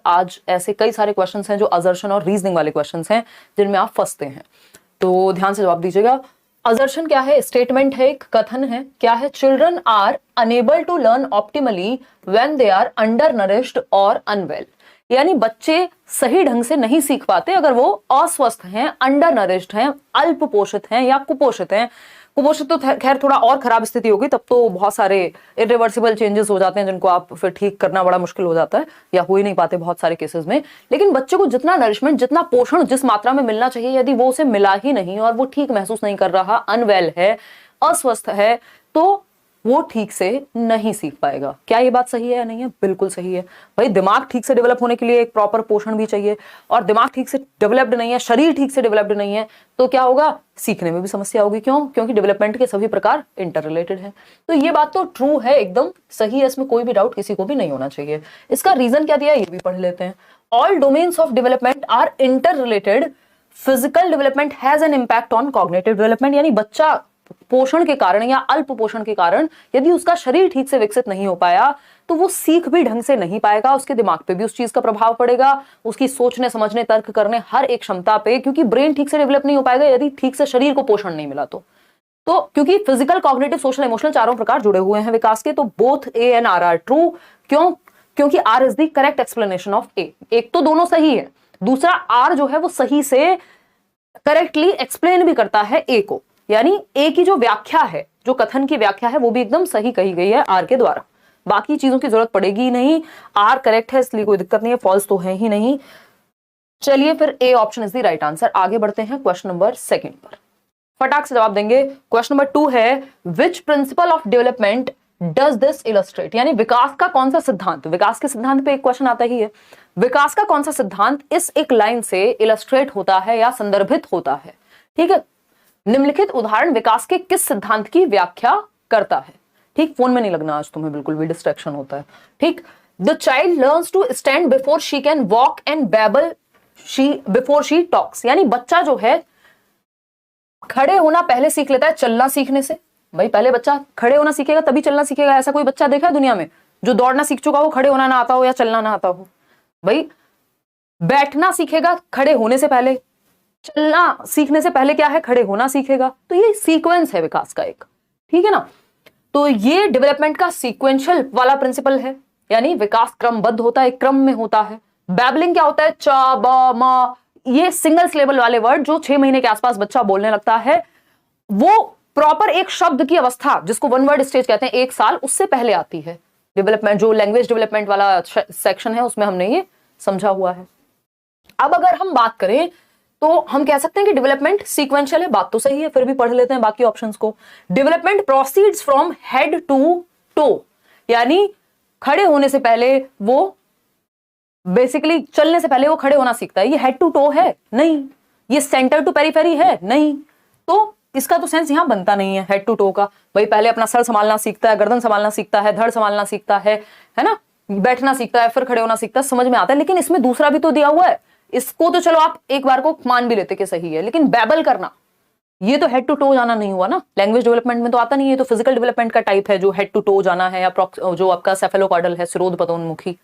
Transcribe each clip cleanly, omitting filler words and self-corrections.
आज ऐसे कई सारे क्वेश्चंस हैं जो असर्शन और रीजनिंग वाले क्वेश्चंस हैं जिनमें आप फंसते हैं, तो ध्यान से जवाब दीजिएगा। असर्शन क्या है? स्टेटमेंट है, एक कथन है। क्या है? Children are unable to learn optimally when they are undernourished और अनवेल, यानी बच्चे सही ढंग से नहीं सीख पाते अगर वो अस्वस्थ हैं, अंडर नरिश्ड हैं, अल्प पोषित हैं या कुपोषित हैं। कुपोषित तो खैर थोड़ा और खराब स्थिति होगी, तब तो बहुत सारे इरिवर्सिबल चेंजेस हो जाते हैं जिनको आप फिर ठीक करना बड़ा मुश्किल हो जाता है या हो ही नहीं पाते बहुत सारे केसेस में। लेकिन बच्चे को जितना नरिशमेंट, जितना पोषण जिस मात्रा में मिलना चाहिए, यदि वो उसे मिला ही नहीं और वो ठीक महसूस नहीं कर रहा, अनवेल है, अस्वस्थ है, तो वो ठीक से नहीं सीख पाएगा। क्या ये बात सही है या नहीं है? बिल्कुल सही है भाई। दिमाग ठीक से डेवलप होने के लिए एक प्रॉपर पोषण भी चाहिए, और दिमाग ठीक से डेवलप्ड नहीं है, शरीर ठीक से डेवलप्ड नहीं है, तो क्या होगा? सीखने में भी समस्या होगी। क्यों? क्योंकि डेवलपमेंट के सभी प्रकार इंटर रिलेटेड है। तो ये बात तो ट्रू है, एकदम सही है, इसमें कोई भी डाउट किसी को भी नहीं होना चाहिए। इसका रीजन क्या दिया है ये भी पढ़ लेते हैं। All domains of development are interrelated, physical development has an impact on cognitive development, यानी बच्चा पोषण के कारण या अल्प पोषण के कारण यदि उसका शरीर ठीक से विकसित नहीं हो पाया तो वो सीख भी ढंग से नहीं पाएगा, उसके दिमाग पे भी उस चीज का प्रभाव पड़ेगा, उसकी सोचने समझने तर्क करने हर एक क्षमता पे, क्योंकि ब्रेन ठीक से डेवलप नहीं हो पाएगा यदि ठीक से शरीर को पोषण नहीं मिला तो क्योंकि फिजिकल, कॉग्निटिव, सोशल, इमोशनल चारों प्रकार जुड़े हुए हैं विकास के, तो both A and R are true. क्यों? क्योंकि R is the correct explanation of A. एक तो दोनों सही है, दूसरा आर जो है वो सही से करेक्टली एक्सप्लेन भी करता है ए को, यानी ए की जो व्याख्या है, जो कथन की व्याख्या है, वो भी एकदम सही कही गई है आर के द्वारा। बाकी चीजों की जरूरत पड़ेगी ही नहीं, आर करेक्ट है इसलिए कोई दिक्कत नहीं है, फॉल्स तो है ही नहीं। चलिए फिर A option is the right answer. आगे बढ़ते हैं क्वेश्चन नंबर 2 पर, फटाक से जवाब देंगे। क्वेश्चन नंबर 2 है, which principle of development does this illustrate, यानी विकास का कौन सा सिद्धांत, विकास के सिद्धांत पे एक क्वेश्चन आता ही है, विकास का कौन सा सिद्धांत इस एक लाइन से इलस्ट्रेट होता है या संदर्भित होता है। ठीक है, निम्नलिखित उदाहरण विकास के किस सिद्धांत की व्याख्या करता है। ठीक, फोन में नहीं लगना आज तुम्हें, बिल्कुल भी डिस्ट्रैक्शन होता है। ठीक, the child learns to stand before she can walk and babble she before she talks, यानी बच्चा जो है खड़े होना पहले सीख लेता है चलना सीखने से। भाई पहले बच्चा खड़े होना सीखेगा तभी चलना सीखेगा। ऐसा कोई बच्चा देखा है दुनिया में जो दौड़ना सीख चुका हो, खड़े होना ना आता हो या चलना ना आता हो? भाई बैठना सीखेगा खड़े होने से पहले, चलना सीखने से पहले क्या है? खड़े होना सीखेगा। तो ये सीक्वेंस है विकास का एक, ठीक है ना। तो ये डेवलपमेंट का सीक्वेंशियल वाला प्रिंसिपल है, यानी विकास क्रमबद्ध होता है, क्रम में होता है। बैबलिंग क्या होता है? चा बा मा, ये सिंगल सिलेबल वाले वर्ड जो 6 महीने के आसपास बच्चा बोलने लगता है, वो प्रॉपर एक शब्द की अवस्था जिसको वन वर्ड स्टेज कहते हैं, 1 साल उससे पहले आती है। डेवलपमेंट जो लैंग्वेज डेवलपमेंट वाला सेक्शन है उसमें हमने ये समझा हुआ है। अब अगर हम बात करें तो हम कह सकते हैं कि डेवलपमेंट सीक्वेंशियल है, बात तो सही है, फिर भी पढ़ लेते हैं बाकी ऑप्शंस को। Development proceeds from head to toe, यानी खड़े होने से पहले वो बेसिकली चलने से पहले वो खड़े होना सीखता है। ये हेड टू टो है? नहीं। ये सेंटर टू पेरिफेरी है? नहीं। तो इसका तो सेंस यहां बनता नहीं है हेड टू टो का। भाई पहले अपना सर संभालना सीखता है, गर्दन संभालना सीखता है, धड़ संभालना सीखता है ना, बैठना सीखता है, फिर खड़े होना सीखता है, समझ में आता है। लेकिन इसमें दूसरा भी तो दिया हुआ है, इसको तो चलो आप एक बार को मान भी लेते कि सही है, लेकिन बैबल करना ये तो हेड टू टो जाना नहीं हुआ ना। लैंग्वेज डेवलपमेंट में तो आता नहीं है, तो फिजिकल डेवलपमेंट का टाइप है जो हेड टू टो जाना है, या जो आपका सेफेलोकॉर्डल है, सिरोध पतोन्मुखी।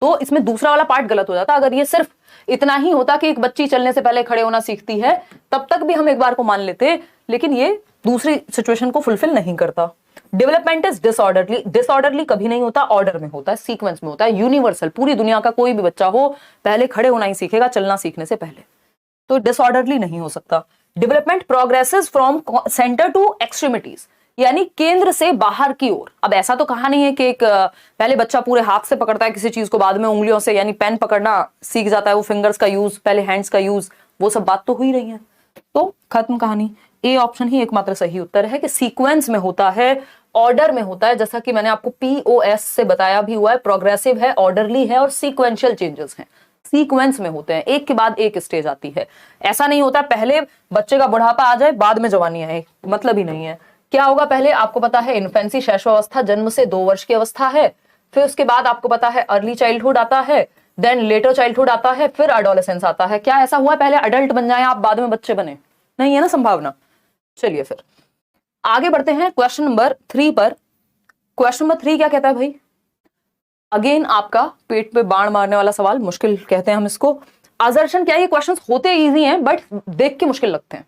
तो इसमें दूसरा वाला पार्ट गलत हो जाता। अगर ये सिर्फ इतना ही होता कि एक बच्ची चलने से पहले खड़े होना सीखती है, तब तक भी हम एक बार को मान लेते, लेकिन ये दूसरी सिचुएशन को फुलफिल नहीं करता। डेवलपमेंट इज डिसऑर्डरली, डिसऑर्डरली कभी नहीं होता, ऑर्डर में होता है, सीक्वेंस में होता है, यूनिवर्सल। पूरी दुनिया का कोई भी बच्चा हो पहले खड़े होना ही सीखेगा चलना सीखने से पहले, तो डिसऑर्डरली नहीं हो सकता। Development progresses from centre to extremities, यानी केंद्र से बाहर की ओर। अब ऐसा तो कहा नहीं है कि एक पहले बच्चा पूरे हाथ से पकड़ता है किसी चीज को, बाद में उंगलियों से, यानी पेन पकड़ना सीख जाता है, वो फिंगर्स का यूज, पहले हैंड्स का यूज, वो सब बात तो हुई रही है। तो खत्म कहानी। ए ऑप्शन ही एकमात्र सही उत्तर है कि सीक्वेंस में होता है, ऑर्डर में होता है, जैसा कि मैंने आपको POS से बताया भी हुआ है। प्रोग्रेसिव है, ऑर्डरली है और सीक्वेंशियल चेंजेस हैं, सीक्वेंस में होते हैं, एक के बाद एक स्टेज आती है। ऐसा नहीं होता पहले बच्चे का बुढ़ापा आ जाए बाद में जवानी आए, मतलब ही नहीं है। क्या होगा? पहले आपको पता है इन्फेंसी, शैशवावस्था, जन्म से 2 वर्ष की अवस्था है, फिर उसके बाद आपको पता है अर्ली चाइल्डहुड आता है, देन लेटर चाइल्डहुड आता है, फिर एडोलेसेंस आता है। क्या ऐसा हुआ पहले अडल्ट बन जाए आप बाद में बच्चे बने? नहीं है ना संभावना। चलिए फिर आगे बढ़ते हैं क्वेश्चन नंबर 3 पर। क्वेश्चन नंबर 3 क्या कहता है भाई? अगेन आपका पेट पे बाण मारने वाला सवाल, मुश्किल कहते हैं हम इसको। असर्शन क्या है? ये क्वेश्चंस होते इजी हैं बट देख के मुश्किल लगते हैं।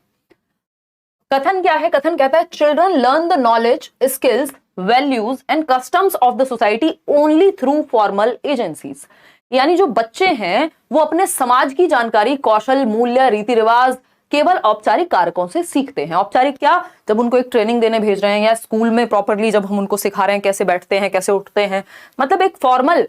कथन क्या है? कथन कहता है children learn the knowledge, skills, values and customs of the society only through formal agencies. यानी जो बच्चे हैं वो अपने समाज की जानकारी, कौशल, मूल्य, रीति रिवाज केवल औपचारिक कारकों से सीखते हैं। औपचारिक क्या? जब उनको एक ट्रेनिंग देने भेज रहे हैं या स्कूल में प्रॉपरली जब हम उनको सिखा रहे हैं कैसे बैठते हैं, कैसे उठते हैं, मतलब एक फॉर्मल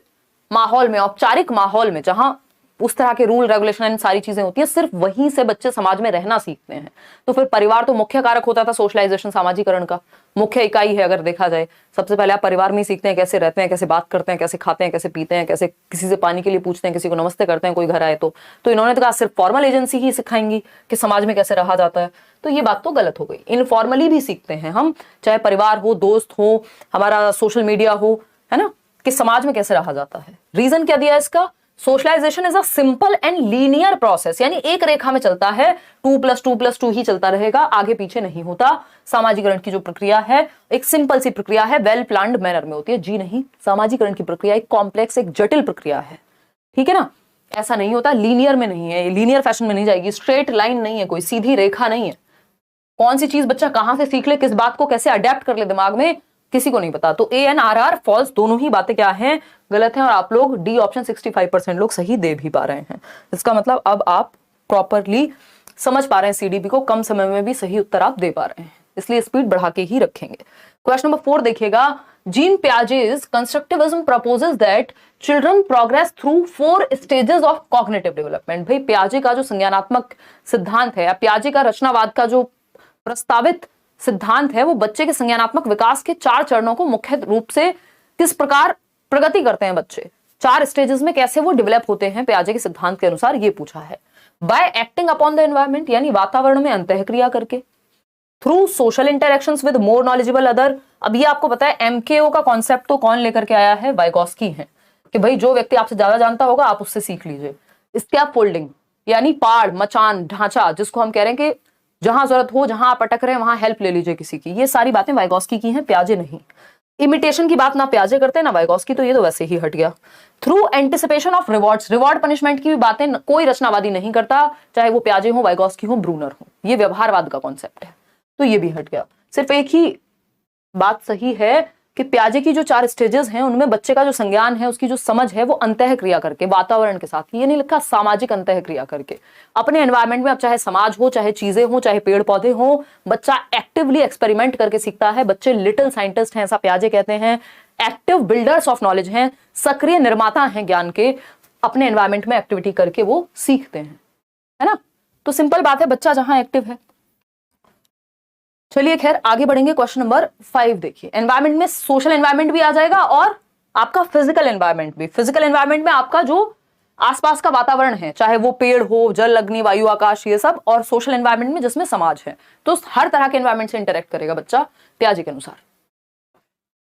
माहौल में, औपचारिक माहौल में जहां उस तरह के रूल रेगुलेशन सारी चीजें होती है, सिर्फ वहीं से बच्चे समाज में रहना सीखते हैं। तो फिर परिवार तो मुख्य कारक होता था सोशलाइजेशन, सामाजिकरण का मुख्य इकाई है अगर देखा जाए। सबसे पहले आप परिवार में ही सीखते हैं कैसे रहते हैं, कैसे बात करते हैं, कैसे खाते हैं, कैसे पीते हैं, कैसे किसी से पानी के लिए पूछते हैं, किसी को नमस्ते करते हैं कोई घर आए तो इन्होंने तो कहा सिर्फ फॉर्मल एजेंसी ही सिखाएंगी कि समाज में कैसे रहा जाता है। तो ये बात तो गलत हो गई। इनफॉर्मली भी सीखते हैं हम, चाहे परिवार हो, दोस्त हो, हमारा सोशल मीडिया हो, है ना, कि समाज में कैसे रहा जाता है। रीजन क्या दिया इसका? Socialisation is a simple and linear process, यानी एक रेखा में चलता है, 2+2+2 ही चलता रहेगा, आगे पीछे नहीं होता। सामाजिकरण की जो प्रक्रिया है एक सिंपल सी प्रक्रिया है, वेल प्लान्ड मैनर में होती है। जी नहीं, सामाजिकरण की प्रक्रिया एक कॉम्प्लेक्स, एक जटिल प्रक्रिया है, ठीक है ना। ऐसा नहीं होता, लीनियर में नहीं है, लीनियर फैशन में नहीं जाएगी, स्ट्रेट लाइन नहीं है, कोई सीधी रेखा नहीं है। कौन सी चीज बच्चा कहां से सीख ले, किस बात को कैसे अडेप्ट कर ले दिमाग में, किसी को नहीं पता। तो ANRR फॉल्स, दोनों ही बातें क्या हैं? गलत हैं। और आप लोग डी ऑप्शन 65% लोग सही दे भी पा रहे हैं। इसका मतलब अब आप प्रॉपरली समझ पा रहे हैं CDP को, कम समय में भी सही उत्तर आप दे पा रहे हैं, इसलिए स्पीड बढ़ा के ही रखेंगे। क्वेश्चन नंबर 4 देखिएगा। Jean Piaget's constructivism proposes that children progress through 4 stages of cognitive development। भाई पियाजे का जो संज्ञानात्मक सिद्धांत है, पियाजे का रचनावाद का जो प्रस्तावित सिद्धांत है, वो बच्चे के संज्ञानात्मक विकास के 4 चरणों को मुख्य रूप से किस प्रकार प्रगति करते हैं बच्चे, 4 स्टेजेस में कैसे वो डेवलप होते हैं पियाजे के सिद्धांत के अनुसार, ये पूछा है। Bye acting upon the environment, यानी वातावरण में अंतःक्रिया करके। Through social interactions with more knowledgeable other. अब ये आपको पता है MKO का कॉन्सेप्ट तो कौन लेकर के आया है? वाइगोस्की है, कि भाई जो व्यक्ति आपसे ज्यादा जानता होगा आप उससे सीख लीजिए। स्कैफोल्डिंग यानी पाड़, मचान, ढांचा, जिसको हम कह रहे हैं कि जहां जरूरत हो, जहां आप अटक रहे हैं वहां हेल्प ले लीजिए किसी की, ये सारी बातें वाइगोस्की की हैं, पियाजे नहीं। इमिटेशन की बात ना पियाजे करते ना वाइगोस्की, तो ये तो वैसे ही हट गया। Through anticipation of rewards, reward punishment की भी बातें कोई रचनावादी नहीं करता, चाहे वो पियाजे हो, वाइगोस्की हो, ब्रूनर हो। ये व्यवहारवाद का कॉन्सेप्ट है, तो ये भी हट गया। सिर्फ एक ही बात सही है कि पियाजे की जो 4 स्टेजेस हैं उनमें बच्चे का जो संज्ञान है, उसकी जो समझ है, वो अंतःक्रिया करके, वातावरण के साथ। ये नहीं लिखा सामाजिक अंतःक्रिया करके, अपने एनवायरनमेंट में। अब चाहे समाज हो, चाहे चीजें हो, चाहे पेड़ पौधे हो, बच्चा एक्टिवली एक्सपेरिमेंट करके सीखता है। बच्चे लिटिल साइंटिस्ट हैं, ऐसा पियाजे कहते हैं। एक्टिव बिल्डर्स ऑफ नॉलेज हैं, सक्रिय निर्माता हैं ज्ञान के, अपने एनवायरनमेंट में एक्टिविटी करके वो सीखते हैं, है ना। तो सिंपल बात है, बच्चा जहां एक्टिव है। चलिए खैर आगे बढ़ेंगे। क्वेश्चन नंबर 5 देखिए। एनवायरनमेंट में सोशल एनवायरनमेंट भी आ जाएगा और आपका फिजिकल एनवायरनमेंट भी। फिजिकल एनवायरनमेंट में आपका जो आसपास का वातावरण है, चाहे वो पेड़ हो, जल, अग्नि, वायु, आकाश, ये सब, और सोशल एनवायरनमेंट में जिसमें समाज है, तो हर तरह के एनवायरनमेंट से इंटरेक्ट करेगा बच्चा पियाजे के अनुसार।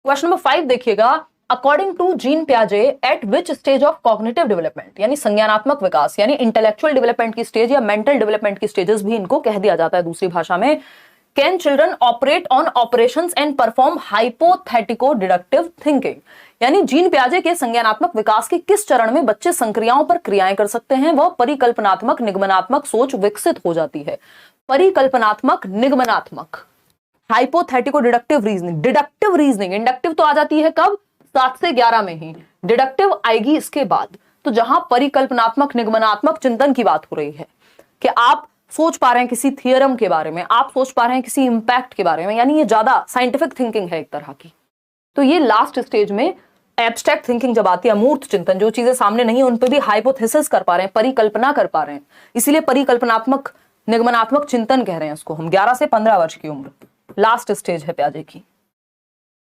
क्वेश्चन नंबर 5 देखिएगा। अकॉर्डिंग टू जीन पियाजे at which stage of cognitive development, यानी संज्ञानात्मक विकास, यानी इंटेलेक्चुअल डेवलपमेंट की स्टेज या मेंटल डेवलपमेंट की स्टेजेस भी इनको कह दिया जाता है दूसरी भाषा में, can children operate on operations and perform hypothetico deductive thinking. यानी जीन पियाजे के संज्ञानात्मक विकास के किस चरण में बच्चे संक्रियाओं पर क्रियाएं कर सकते हैं, वह परिकल्पनात्मक निगमनात्मक सोच विकसित हो जाती है। परिकल्पनात्मक निगमनात्मक, hypothetico deductive reasoning. Deductive reasoning, inductive तो आ जाती है कब? 7 से 11 में ही, डिडक्टिव आएगी इसके बाद। तो जहां परिकल्पनात्मक निगमनात्मक चिंतन की बात हो रही है कि आप सोच पा रहे हैं किसी थियरम के बारे में, आप सोच पा रहे हैं किसी इंपैक्ट के बारे में, यानी ये ज्यादा साइंटिफिक थिंकिंग है एक तरह की। तो ये लास्ट स्टेज में एब्स्ट्रैक्ट थिंकिंग जब आती है, अमूर्त चिंतन, जो चीजें सामने नहीं है उन पर भी हाइपोथेसिस कर पा रहे हैं, परिकल्पना कर पा रहे हैं, इसीलिए परिकल्पनात्मक निगमनात्मक चिंतन कह रहे हैं इसको हम। 11 से 15 वर्ष की उम्र लास्ट स्टेज है पियाजे की।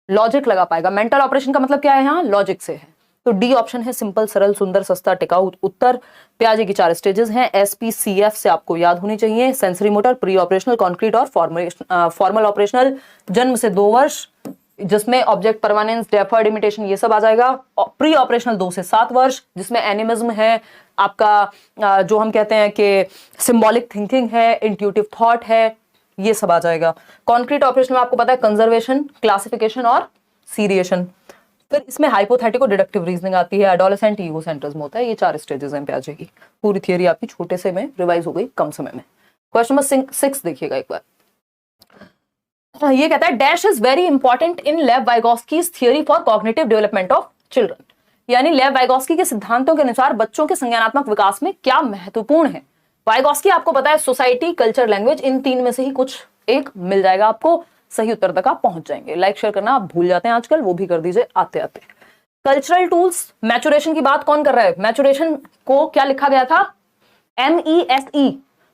लॉजिक लगा पाएगा। मेंटल ऑपरेशन का मतलब क्या है? यहाँ लॉजिक से है। तो डी ऑप्शन है सिंपल, सरल, सुंदर, सस्ता, टिकाऊ उत्तर। पियाजे की 4 स्टेजेस हैं, SPCF से आपको याद होनी चाहिए। Sensory motor, pre operational, concrete और फॉर्मल ऑपरेशनल। जन्म से 2 वर्ष, जिसमें ऑब्जेक्ट परमानेंस, डेफर्ड इमिटेशन, ये सब आ जाएगा। प्री ऑपरेशनल 2 से 7 वर्ष, जिसमें एनिमिज्म है, आपका जो हम कहते हैं कि सिंबॉलिक थिंकिंग है, इंट्यूटिव थॉट है, ये सब आ जाएगा। कॉन्क्रीट ऑपरेशन में आपको पता है कंजर्वेशन, क्लासिफिकेशन और सीरिएशन। फिर इसमें हाइपोथेटिको डिडक्टिव रीजनिंग आती है, एडोलेसेंट ईगो सेंट्रिज्म होता है। ये 4 स्टेजेस हैं पियाजे की। पूरी थियरी आपकी छोटे से में रिवाइज हो गई कम समय में। क्वेश्चन नंबर 6 देखिएगा एक बार। ये कहता है dash is very important in Lev Vygotsky's theory for cognitive development of children, यानी लेव वाइगोस्की के सिद्धांतों के अनुसार बच्चों के संज्ञानात्मक विकास में क्या महत्वपूर्ण है। वाइगोस्की आपको पता है सोसाइटी, कल्चर, लैंग्वेज, इन 3 में से ही कुछ एक मिल जाएगा आपको। सही उत्तर तक आप पहुंच जाएंगे। लाइक शेयर करना आप भूल जाते हैं आजकल, वो भी कर दीजिए आते आते। कल्चरल टूल्स, मैचुरेशन की बात कौन कर रहा है? मैचुरेशन को क्या लिखा गया था? MESE,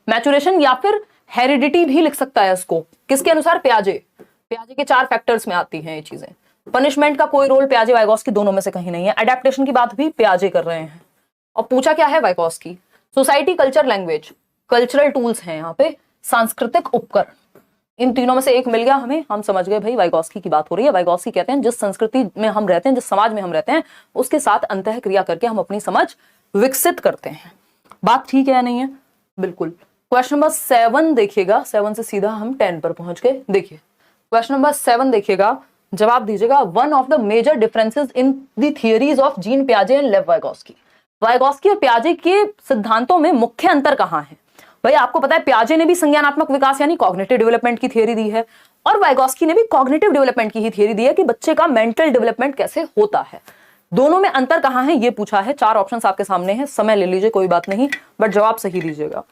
मैचुरेशन, या फिर हेरिडिटी भी लिख सकता है इसको। किसके अनुसार? पियाजे। पियाजे के 4 फैक्टर्स में आती हैं ये चीजें। पनिशमेंट का कोई रोल पियाजे वाइगोस्की दोनों में से कहीं नहीं है। अडेप्टेशन की बात भी पियाजे कर रहे हैं। और पूछा क्या है Vygotsky? Society, culture, language, cultural tools हैं यहाँ पे, सांस्कृतिक उपकरण, इन तीनों में से एक मिल गया हमें, हम समझ गए भाई वाइगोस्की की बात हो रही है। वाइगोस्की कहते हैं जिस संस्कृति में हम रहते हैं, जिस समाज में हम रहते हैं, उसके साथ अंतः क्रिया करके हम अपनी समझ विकसित करते हैं। बात ठीक है या नहीं है? बिल्कुल। क्वेश्चन नंबर 7 देखिएगा, 7 से सीधा हम 10 पर पहुंच गए। देखिए क्वेश्चन नंबर 7 देखिएगा, जवाब दीजिएगा। One of the major differences in the theories of Jean पियाजे एंड लेव वाइगोस्की, वाइगोस्की और पियाजे के सिद्धांतों में मुख्य अंतर कहां है? भाई आपको पता है पियाजे ने भी संज्ञानात्मक विकास यानी कॉग्निटिव डेवलपमेंट की थियरी दी है, और वाइगोस्की ने भी कॉग्निटिव डेवलपमेंट की ही थियरी दी है कि बच्चे का मेंटल डेवलपमेंट कैसे होता है। दोनों में अंतर कहां है ये पूछा है। 4 ऑप्शंस आपके सामने हैं, समय ले लीजिए कोई बात नहीं, बट जवाब सही दीजिएगा।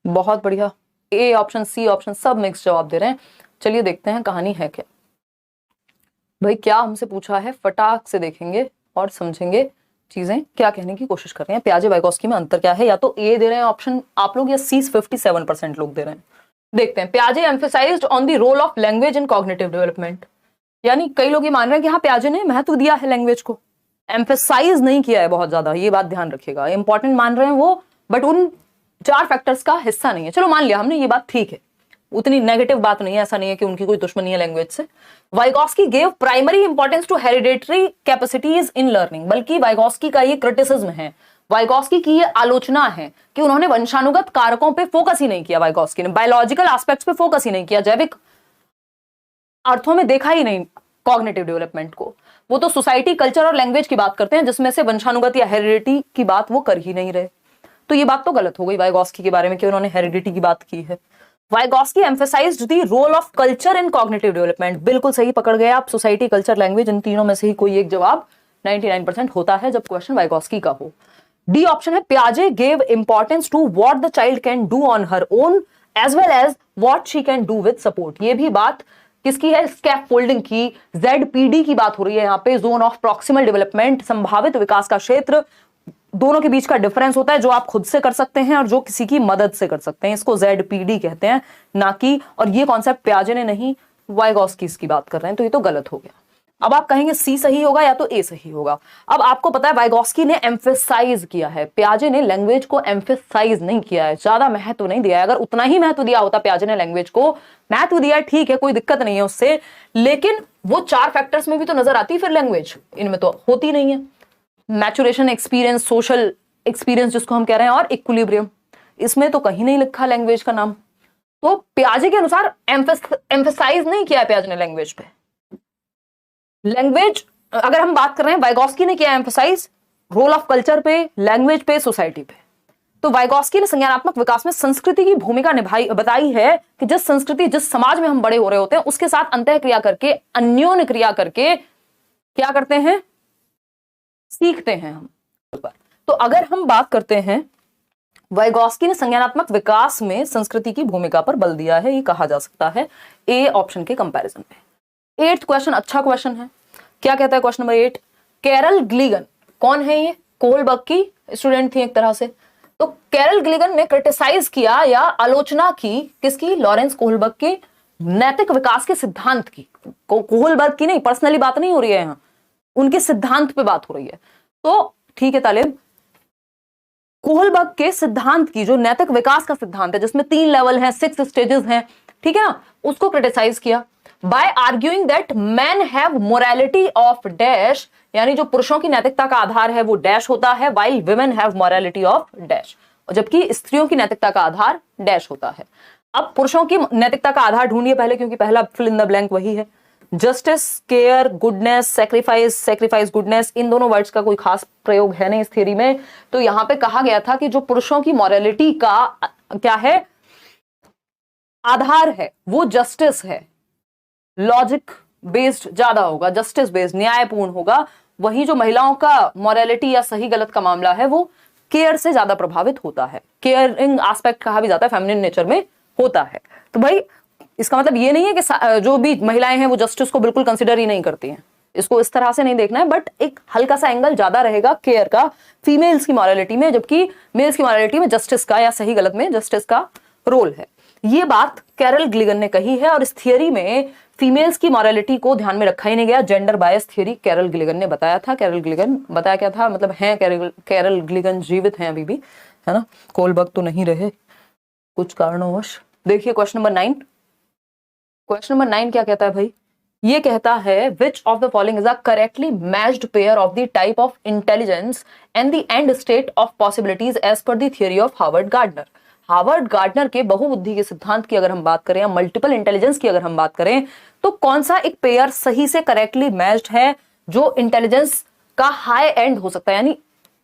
बहुत बढ़िया, ए ऑप्शन, सी ऑप्शन, सब मिक्स जवाब दे रहे हैं। चलिए देखते हैं कहानी है क्या। भाई क्या हमसे पूछा है, फटाक से देखेंगे और समझेंगे चीजें क्या कहने की कोशिश कर रहे हैं। पियाजे वाइगोस्की में अंतर क्या है? या तो ए दे रहे हैं ऑप्शन आप लोग, या सी 57% लोग दे रहे हैं। देखते हैं। पियाजे emphasised on the role of language in cognitive development, यानी कई लोग ये मान रहे हैं कि हाँ पियाजे ने महत्व दिया है लैंग्वेज को, एम्फेसाइज नहीं किया है बहुत ज्यादा, ये बात ध्यान रखिएगा। इंपॉर्टेंट मान रहे हैं वो, बट उन 4 फैक्टर्स का हिस्सा नहीं है। चलो मान लिया हमने, ये बात ठीक है, उतनी नेगेटिव बात नहीं है, ऐसा नहीं है कि उनकी कोई दुश्मनी है लैंग्वेज से। Vygotsky gave primary importance to hereditary capacities in learning, बल्कि वाइगोस्की का ये क्रिटिसिज्म है, वाइगोस्की की ये आलोचना है कि उन्होंने वंशानुगत कारकों पे फोकस ही नहीं किया। वाइगोस्की ने बायोलॉजिकल एस्पेक्ट्स पे फोकस ही नहीं किया, जैविक अर्थों में देखा ही नहीं कॉग्निटिव डेवलपमेंट को। वो तो सोसाइटी, कल्चर और लैंग्वेज की बात करते हैं, जिसमें से वंशानुगत या हेरिडिटी की बात वो कर ही नहीं रहे। तो ये बात तो गलत हो गई वाइगोस्की के बारे में कि उन्होंने हेरिडिटी की बात की है। Vygotsky emphasised the role of culture in cognitive development, बिल्कुल सही पकड़ गए आप। सोसाइटी, कल्चर, लैंग्वेज, इन तीनों में से ही कोई एक जवाब 99% होता है जब क्वेश्चन वाइगोस्की का हो। डी ऑप्शन है पियाजे gave importance to what the child can do on her own as well as what she can do with support. ये भी बात किसकी है? स्कैफोल्डिंग की, ZPD की बात हो रही है यहाँ पे, जोन ऑफ प्रॉक्सिमल डेवलपमेंट, संभावित विकास का क्षेत्र। दोनों के बीच का डिफरेंस होता है जो आप खुद से कर सकते हैं और जो किसी की मदद से कर सकते हैं, इसको ZPD कहते हैं, ना कि, और ये कॉन्सेप्ट पियाजे ने नहीं, वाइगोस्की की बात कर रहे हैं, तो ये तो गलत हो गया। अब आप कहेंगे सी सही होगा या तो ए सही होगा। अब आपको पता है वाइगोस्की ने एम्फेसाइज किया है, पियाजे ने लैंग्वेज को एम्फेसाइज नहीं किया है, ज्यादा महत्व नहीं दिया है। अगर उतना ही महत्व दिया होता पियाजे ने लैंग्वेज को, महत्व दिया ठीक है, कोई दिक्कत नहीं है उससे, लेकिन वो 4 फैक्टर्स में भी तो नजर आती फिर लैंग्वेज, इनमें तो होती नहीं है। मैचुरेशन, एक्सपीरियंस, सोशल एक्सपीरियंस जिसको हम कह रहे हैं, और इक्विलिब्रियम, इसमें तो कहीं नहीं लिखा लैंग्वेज का नाम। तो पियाजे के अनुसार एम्फेसाइज नहीं किया है पियाजे ने लैंग्वेज पे। लैंग्वेज अगर हम बात कर रहे हैं, वाइगोस्की ने किया एम्फेसाइज रोल ऑफ कल्चर पे, लैंग्वेज पे, सोसाइटी पे। तो वाइगोस्की ने संज्ञानात्मक विकास में संस्कृति की भूमिका निभाई, बताई है कि जिस संस्कृति, जिस समाज में हम बड़े हो रहे होते हैं, उसके साथ अंतः क्रिया करके, अन्योन्य क्रिया करके क्या करते हैं? सीखते हैं हम। तो अगर हम बात करते हैं, वाइगोस्की ने संज्ञानात्मक विकास में संस्कृति की भूमिका पर बल दिया है, ये कहा जा सकता है ए ऑप्शन के कंपैरिजन में। 8th क्वेश्चन अच्छा क्वेश्चन है। क्या कहता है क्वेश्चन नंबर 8? कैरल ग्लीगन कौन है? ये कोहलबर्ग की स्टूडेंट थी एक तरह से। तो कैरल ग्लीगन ने क्रिटिसाइज किया या आलोचना की किसकी? लॉरेंस कोहलबर्ग के नैतिक विकास के सिद्धांत की। कोहलबर्ग की नहीं, पर्सनली बात नहीं हो रही है यहां, उनके सिद्धांत पे बात हो रही है। तो ठीक है तालिब, कोहलबर्ग के सिद्धांत की, जो नैतिक विकास का सिद्धांत है जिसमें 3 लेवल हैं, 6 स्टेजेस हैं, ठीक है ना, उसको क्रिटिसाइज किया। By arguing that man have morality of dash, यानी जो पुरुषों की नैतिकता का आधार है वो डैश होता है, while women have morality of dash, और जबकि स्त्रियों की नैतिकता का आधार डैश होता है। अब पुरुषों की नैतिकता का आधार ढूंढिए पहले, क्योंकि पहला फिल इन द ब्लैंक वही है। Justice, care, goodness, sacrifice, sacrifice goodness, इन दोनों वर्ड्स का कोई खास प्रयोग है नहीं इस थ्योरी में। तो यहां पे कहा गया था कि जो पुरुषों की मॉरलिटी का क्या है, आधार है, वो जस्टिस है, लॉजिक बेस्ड ज्यादा होगा, जस्टिस बेस्ड, न्यायपूर्ण होगा। वही जो महिलाओं का मॉरलिटी या सही गलत का मामला है वो केयर से ज्यादा प्रभावित होता है, केयरिंग एस्पेक्ट कहा भी जाता है, फेमिनिन नेचर में होता है। तो भाई इसका मतलब ये नहीं है कि जो भी महिलाएं हैं वो जस्टिस को बिल्कुल कंसिडर ही नहीं करती हैं, इसको इस तरह से नहीं देखना है, बट एक हल्का सा एंगल ज्यादा रहेगा केयर का फीमेल्स की मॉरलिटी में, जबकि मेल्स की मॉरलिटी में जस्टिस का या सही गलत में जस्टिस का रोल है। ये बात कैरल ग्लिगन ने कही है, और इस थियरी में फीमेल्स की मॉरलिटी को ध्यान में रखा ही नहीं गया। जेंडर बायस थियरी कैरल ग्लिगन ने बताया था। कैरल ग्लिगन बताया क्या था, मतलब है कैरल ग्लिगन जीवित हैं अभी भी, है ना, कोलबर्ग तो नहीं रहे कुछ कारणोंवश। देखिए क्वेश्चन नंबर 9, क्वेश्चन नंबर 9 क्या कहता है भाई, ये कहता है which of the following is a correctly matched pair of the type of intelligence and the and state of possibilities as per the theory of Howard Gardner. Howard Gardner के बहुबुद्धि के सिद्धांत की अगर हम बात करें या मल्टीपल इंटेलिजेंस की अगर हम बात करें, तो कौन सा एक पेयर सही से करेक्टली मैच्ड है जो इंटेलिजेंस का हाई एंड हो सकता है, यानी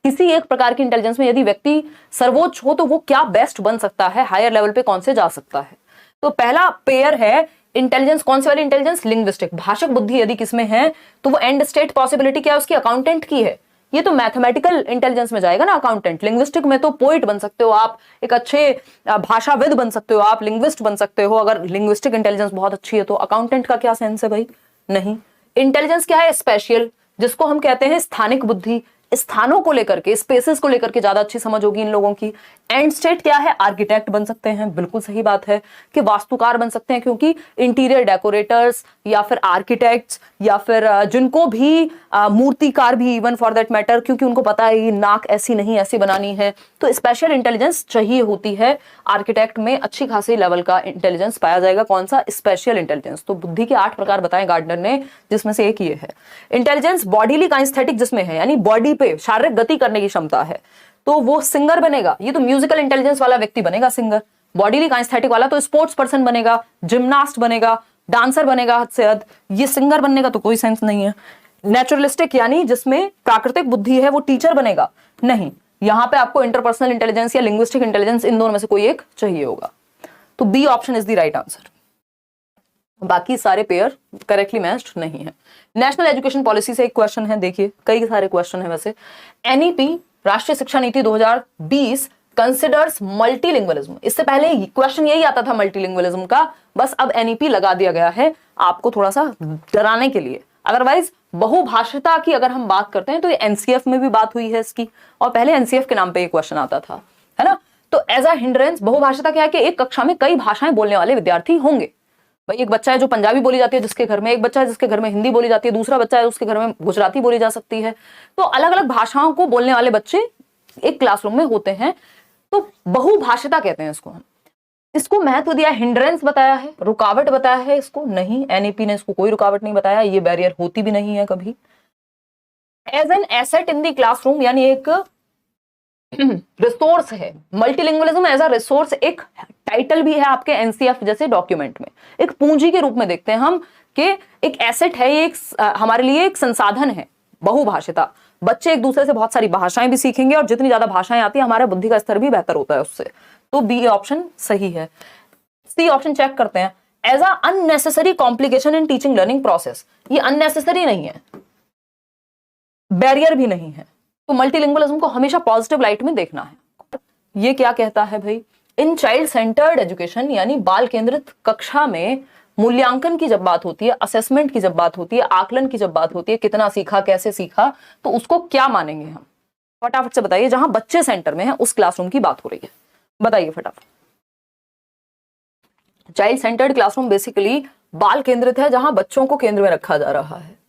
किसी एक प्रकार की इंटेलिजेंस में यदि व्यक्ति सर्वोच्च हो तो वो क्या बेस्ट बन सकता है, हायर लेवल पे कौन से जा सकता है। तो पहला पेयर है इंटेलिजेंस, कौन सी वाली इंटेलिजेंस, लिंग्विस्टिक, भाषक बुद्धि यदि किसमें है तो वो एंड स्टेट पॉसिबिलिटी क्या है उसकी, अकाउंटेंट की है। ये तो मैथमेटिकल इंटेलिजेंस में जाएगा ना अकाउंटेंट। लिंग्विस्टिक में तो पोइट बन सकते हो आप, एक अच्छे भाषाविद बन सकते हो आप, लिंग्विस्ट बन सकते हो, अगर लिंग्विस्टिक इंटेलिजेंस बहुत अच्छी है तो। अकाउंटेंट का क्या सेंस है भाई, नहीं। इंटेलिजेंस क्या है, स्पेशियल, जिसको हम कहते हैं स्थानिक बुद्धि, स्थानों को लेकर के, स्पेसेस को लेकर के ज्यादा अच्छी समझ होगी इन लोगों की। एंड स्टेट क्या है, आर्किटेक्ट बन सकते हैं, बिल्कुल सही बात है कि वास्तुकार बन सकते हैं, क्योंकि इंटीरियर डेकोरेटर्स या फिर आर्किटेक्ट्स या फिर जिनको भी मूर्तिकार भी इवन फॉर दैट मैटर, क्योंकि उनको पता है ये नाक ऐसी नहीं ऐसी बनानी है, तो स्पेशल इंटेलिजेंस चाहिए होती है। आर्किटेक्ट में अच्छी खासी लेवल का इंटेलिजेंस पाया जाएगा, कौन सा, स्पेशल इंटेलिजेंस। तो बुद्धि के 8 प्रकार बताए गार्डनर ने, जिसमें से एक ये है। इंटेलिजेंस बॉडीली काइनेस्थेटिक जिसमें है, यानी बॉडी पे शारीरिक गति करने की क्षमता है, तो वो सिंगर बनेगा। ये तो म्यूजिकल इंटेलिजेंस वाला व्यक्ति बनेगा सिंगर। बॉडीली काइनेस्थेटिक वाला तो स्पोर्ट्स पर्सन बनेगा, जिम्नास्ट बनेगा, डांसर बनेगा हद से हद। ये सिंगर बनने का तो कोई सेंस नहीं है। नेचुरलिस्टिक यानी जिसमें प्राकृतिक बुद्धि है वो टीचर बनेगा, नहीं। यहां पे आपको इंटरपर्सनल इंटेलिजेंस या लिंग्विस्टिक इंटेलिजेंस, इन दोनों में से कोई एक चाहिए होगा। तो B option is the right answer. बाकी सारे पेयर करेक्टली मैच्ड नहीं है। नेशनल एजुकेशन पॉलिसी से एक क्वेश्चन है, देखिए कई सारे क्वेश्चन है वैसे। एनईपी राष्ट्रीय शिक्षा नीति 2020 कंसिडर्स मल्टीलिंगुअलिज्म। इससे पहले क्वेश्चन यही आता था मल्टीलिंगुअलिज्म का, बस अब एनईपी लगा दिया गया है आपको थोड़ा सा डराने के लिए। अदरवाइज बहुभाषिता की अगर हम बात करते हैं तो ये एनसीएफ में भी बात हुई है इसकी, और पहले एनसीएफ के नाम पे ये क्वेश्चन आता था, है ना। तो एज अ हिंड्रेंस, बहुभाषिता क्या है कि एक कक्षा में कई भाषाएं बोलने वाले विद्यार्थी होंगे। भाई एक बच्चा है जो पंजाबी बोली जाती है जिसके घर में, एक बच्चा है जिसके घर में हिंदी बोली जाती है, दूसरा बच्चा है उसके घर में गुजराती बोली जा सकती है। तो अलग अलग भाषाओं को बोलने वाले बच्चे एक क्लासरूम में होते हैं, तो बहुभाषिता कहते हैं इसको हम। इसको महत्व दिया, हिंड्रेंस बताया है, रुकावट बताया है इसको नहीं, एनईपी ने इसको कोई रुकावट नहीं बताया, ये बैरियर होती भी नहीं है कभी। As an asset in the classroom, यानी एक रिसोर्स है। मल्टीलिंगुअलिज्म एज अ रिसोर्स एक टाइटल भी है आपके एनसीएफ जैसे डॉक्यूमेंट में, एक पूंजी के रूप में देखते हैं हम कि एक एसेट है, ये एक हमारे लिए एक संसाधन है बहुभाषिता। बच्चे एक दूसरे से बहुत सारी भाषाएं भी सीखेंगे, और जितनी ज्यादा भाषाएं आती है हमारा बुद्धि का स्तर भी बेहतर होता है उससे। तो बी ऑप्शन सही है। सी ऑप्शन चेक करते हैं। As a unnecessary complication in teaching learning process, ये अननेसेसरी नहीं है, बैरियर भी नहीं है, तो मल्टीलिंगुअलिज्म को हमेशा पॉजिटिव लाइट में देखना है। ये क्या कहता है भाई, इन चाइल्ड सेंटर्ड एजुकेशन, यानी बाल केंद्रित कक्षा में मूल्यांकन की जब बात होती है, असेसमेंट की जब बात होती है, आकलन की जब बात होती है, कितना सीखा कैसे सीखा, तो उसको क्या मानेंगे हम, फटाफट से बताइए। जहां बच्चे सेंटर में है उस क्लासरूम की बात हो रही है, बताइए फटाफट। चाइल्ड सेंटर्ड क्लासरूम बेसिकली बाल केंद्रित है, जहां बच्चों को केंद्र में रखा जा रहा है।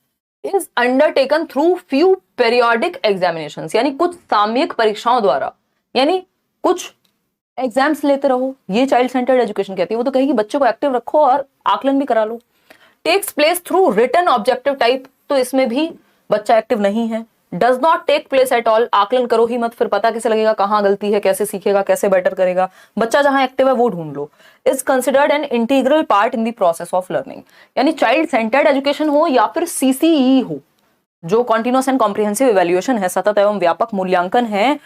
Is undertaken through few periodic examinations, यानी कुछ सामयिक परीक्षाओं द्वारा, यानी कुछ एग्जाम्स लेते रहो, ये चाइल्ड सेंटर्ड एजुकेशन कहती है। वो तो कहेगी बच्चों को एक्टिव रखो और आकलन भी करा लो। Takes place through written objective type, तो इसमें भी बच्चा एक्टिव नहीं है। Does not take place at all, आकलन करो ही मत, फिर पता कैसे लगेगा कहां गलती है, कैसे सीखेगा, कैसे बेटर करेगा। बच्चा जहां एक्टिव है वो ढूंढ लो। Is considered an integral part in the process of learning, यानी चाइल्ड सेंटर्ड एजुकेशन हो या फिर सीसीई हो, जो कॉन्टिन्यूअस एंड कॉम्प्रिहेंसिव इवैल्यूएशन है, सतत एवं व्यापक मूल्यांकन है,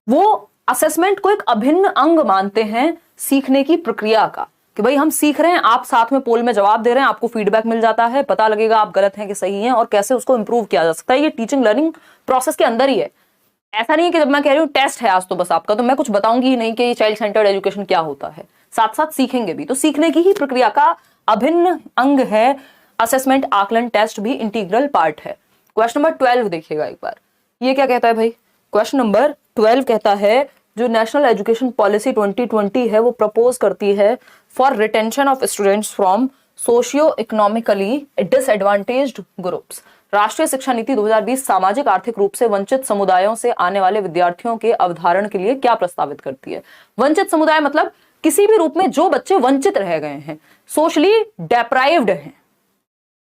वो असेसमेंट को एक अभिन्न अंग मानते हैं सीखने की प्रक्रिया का, कि भाई हम सीख रहे हैं, आप साथ में पोल में जवाब दे रहे हैं, आपको फीडबैक मिल जाता है, पता लगेगा आप गलत हैं कि सही हैं और कैसे उसको इंप्रूव किया जा सकता है। ये टीचिंग लर्निंग प्रोसेस के अंदर ही है। ऐसा नहीं है कि जब मैं कह रही हूँ टेस्ट है आज तो बस आपका, तो मैं कुछ बताऊंगी ही नहीं कि चाइल्ड सेंटर्ड एजुकेशन क्या होता है, साथ साथ सीखेंगे भी। तो सीखने की ही प्रक्रिया का अभिन्न अंग है असेसमेंट, आकलन, टेस्ट भी इंटीग्रल पार्ट है। क्वेश्चन नंबर 12 देखिएगा एक बार, ये क्या कहता है भाई। क्वेश्चन नंबर 12 कहता है जो नेशनल एजुकेशन पॉलिसी 2020 है वो प्रपोज करती है for retention of students from socio economically disadvantaged groups. राष्ट्रीय शिक्षा नीति 2020 सामाजिक आर्थिक रूप से वंचित समुदायों से आने वाले विद्यार्थियों के अवधारण के लिए क्या प्रस्तावित करती है। वंचित समुदाय मतलब किसी भी रूप में जो बच्चे वंचित रह गए हैं, सोशली डेप्राइव्ड हैं,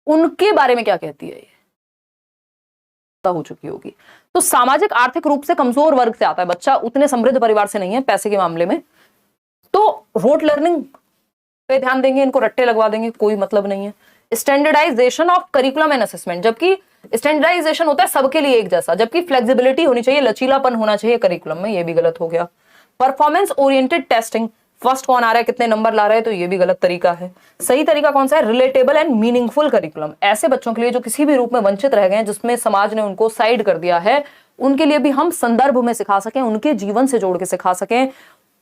उनके बारे में क्या कहती है, ये हो चुकी होगी। तो सामाजिक आर्थिक रूप से कमजोर वर्ग से आता है बच्चा, उतने समृद्ध परिवार से नहीं है पैसे के मामले में, तो रोट लर्निंग पे ध्यान देंगे, इनको रट्टे लगवा देंगे, कोई मतलब नहीं है। Standardisation of curriculum and assessment, जबकि स्टैंडर्डाइजेशन होता है सबके लिए एक जैसा, जबकि फ्लेक्सिबिलिटी होनी चाहिए, लचीलापन होना चाहिए करिकुलम में, ये भी गलत हो गया। परफॉर्मेंस ओरिएंटेड टेस्टिंग, फर्स्ट कौन आ रहा है, कितने नंबर ला रहा है, तो ये भी गलत तरीका है। सही तरीका कौन सा है, रिलेटेबल एंड मीनिंगफुल करिकुलम, ऐसे बच्चों के लिए जो किसी भी रूप में वंचित रह गए हैं, जिसमें समाज ने उनको साइड कर दिया है, उनके लिए भी हम संदर्भ में सिखा सकें, उनके जीवन से जोड़ के सिखा सकें,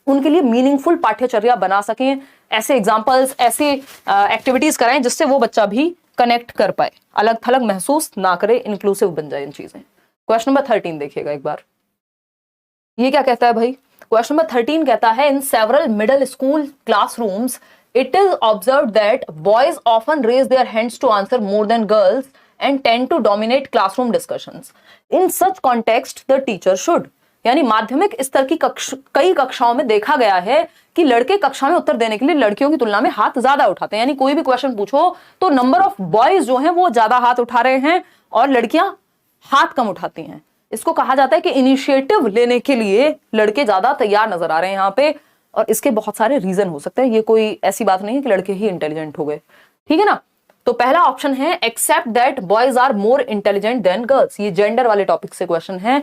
उनके लिए मीनिंगफुल पाठ्यचर्या बना सकें, ऐसे एग्जाम्पल्स, ऐसे एक्टिविटीज कराएं जिससे वो बच्चा भी कनेक्ट कर पाए, अलग थलग महसूस ना करे, इंक्लूसिव बन जाए इन चीजें। क्वेश्चन नंबर 13 देखिएगा एक बार, ये क्या कहता है भाई। क्वेश्चन नंबर 13 कहता है in several middle school classrooms it is observed that boys often raise their hands to answer more than girls and tend to dominate classroom discussions. In such context the teacher should, यानी माध्यमिक स्तर की कई कक्षाओं में देखा गया है कि लड़के कक्षा में उत्तर देने के लिए लड़कियों की तुलना में हाथ ज्यादा उठाते हैं, यानी कोई भी क्वेश्चन पूछो तो नंबर ऑफ बॉयज जो हैं वो ज्यादा हाथ उठा रहे हैं और लड़कियां हाथ कम उठाती हैं। इसको कहा जाता है कि इनिशिएटिव लेने के लिए लड़के ज्यादा तैयार नजर आ रहे हैं यहाँ पे, और इसके बहुत सारे रीजन हो सकते हैं, ये कोई ऐसी बात नहीं है कि लड़के ही इंटेलिजेंट हो गए, ठीक है ना। तो पहला ऑप्शन है accept that boys are more intelligent than girls, ये जेंडर वाले टॉपिक से क्वेश्चन है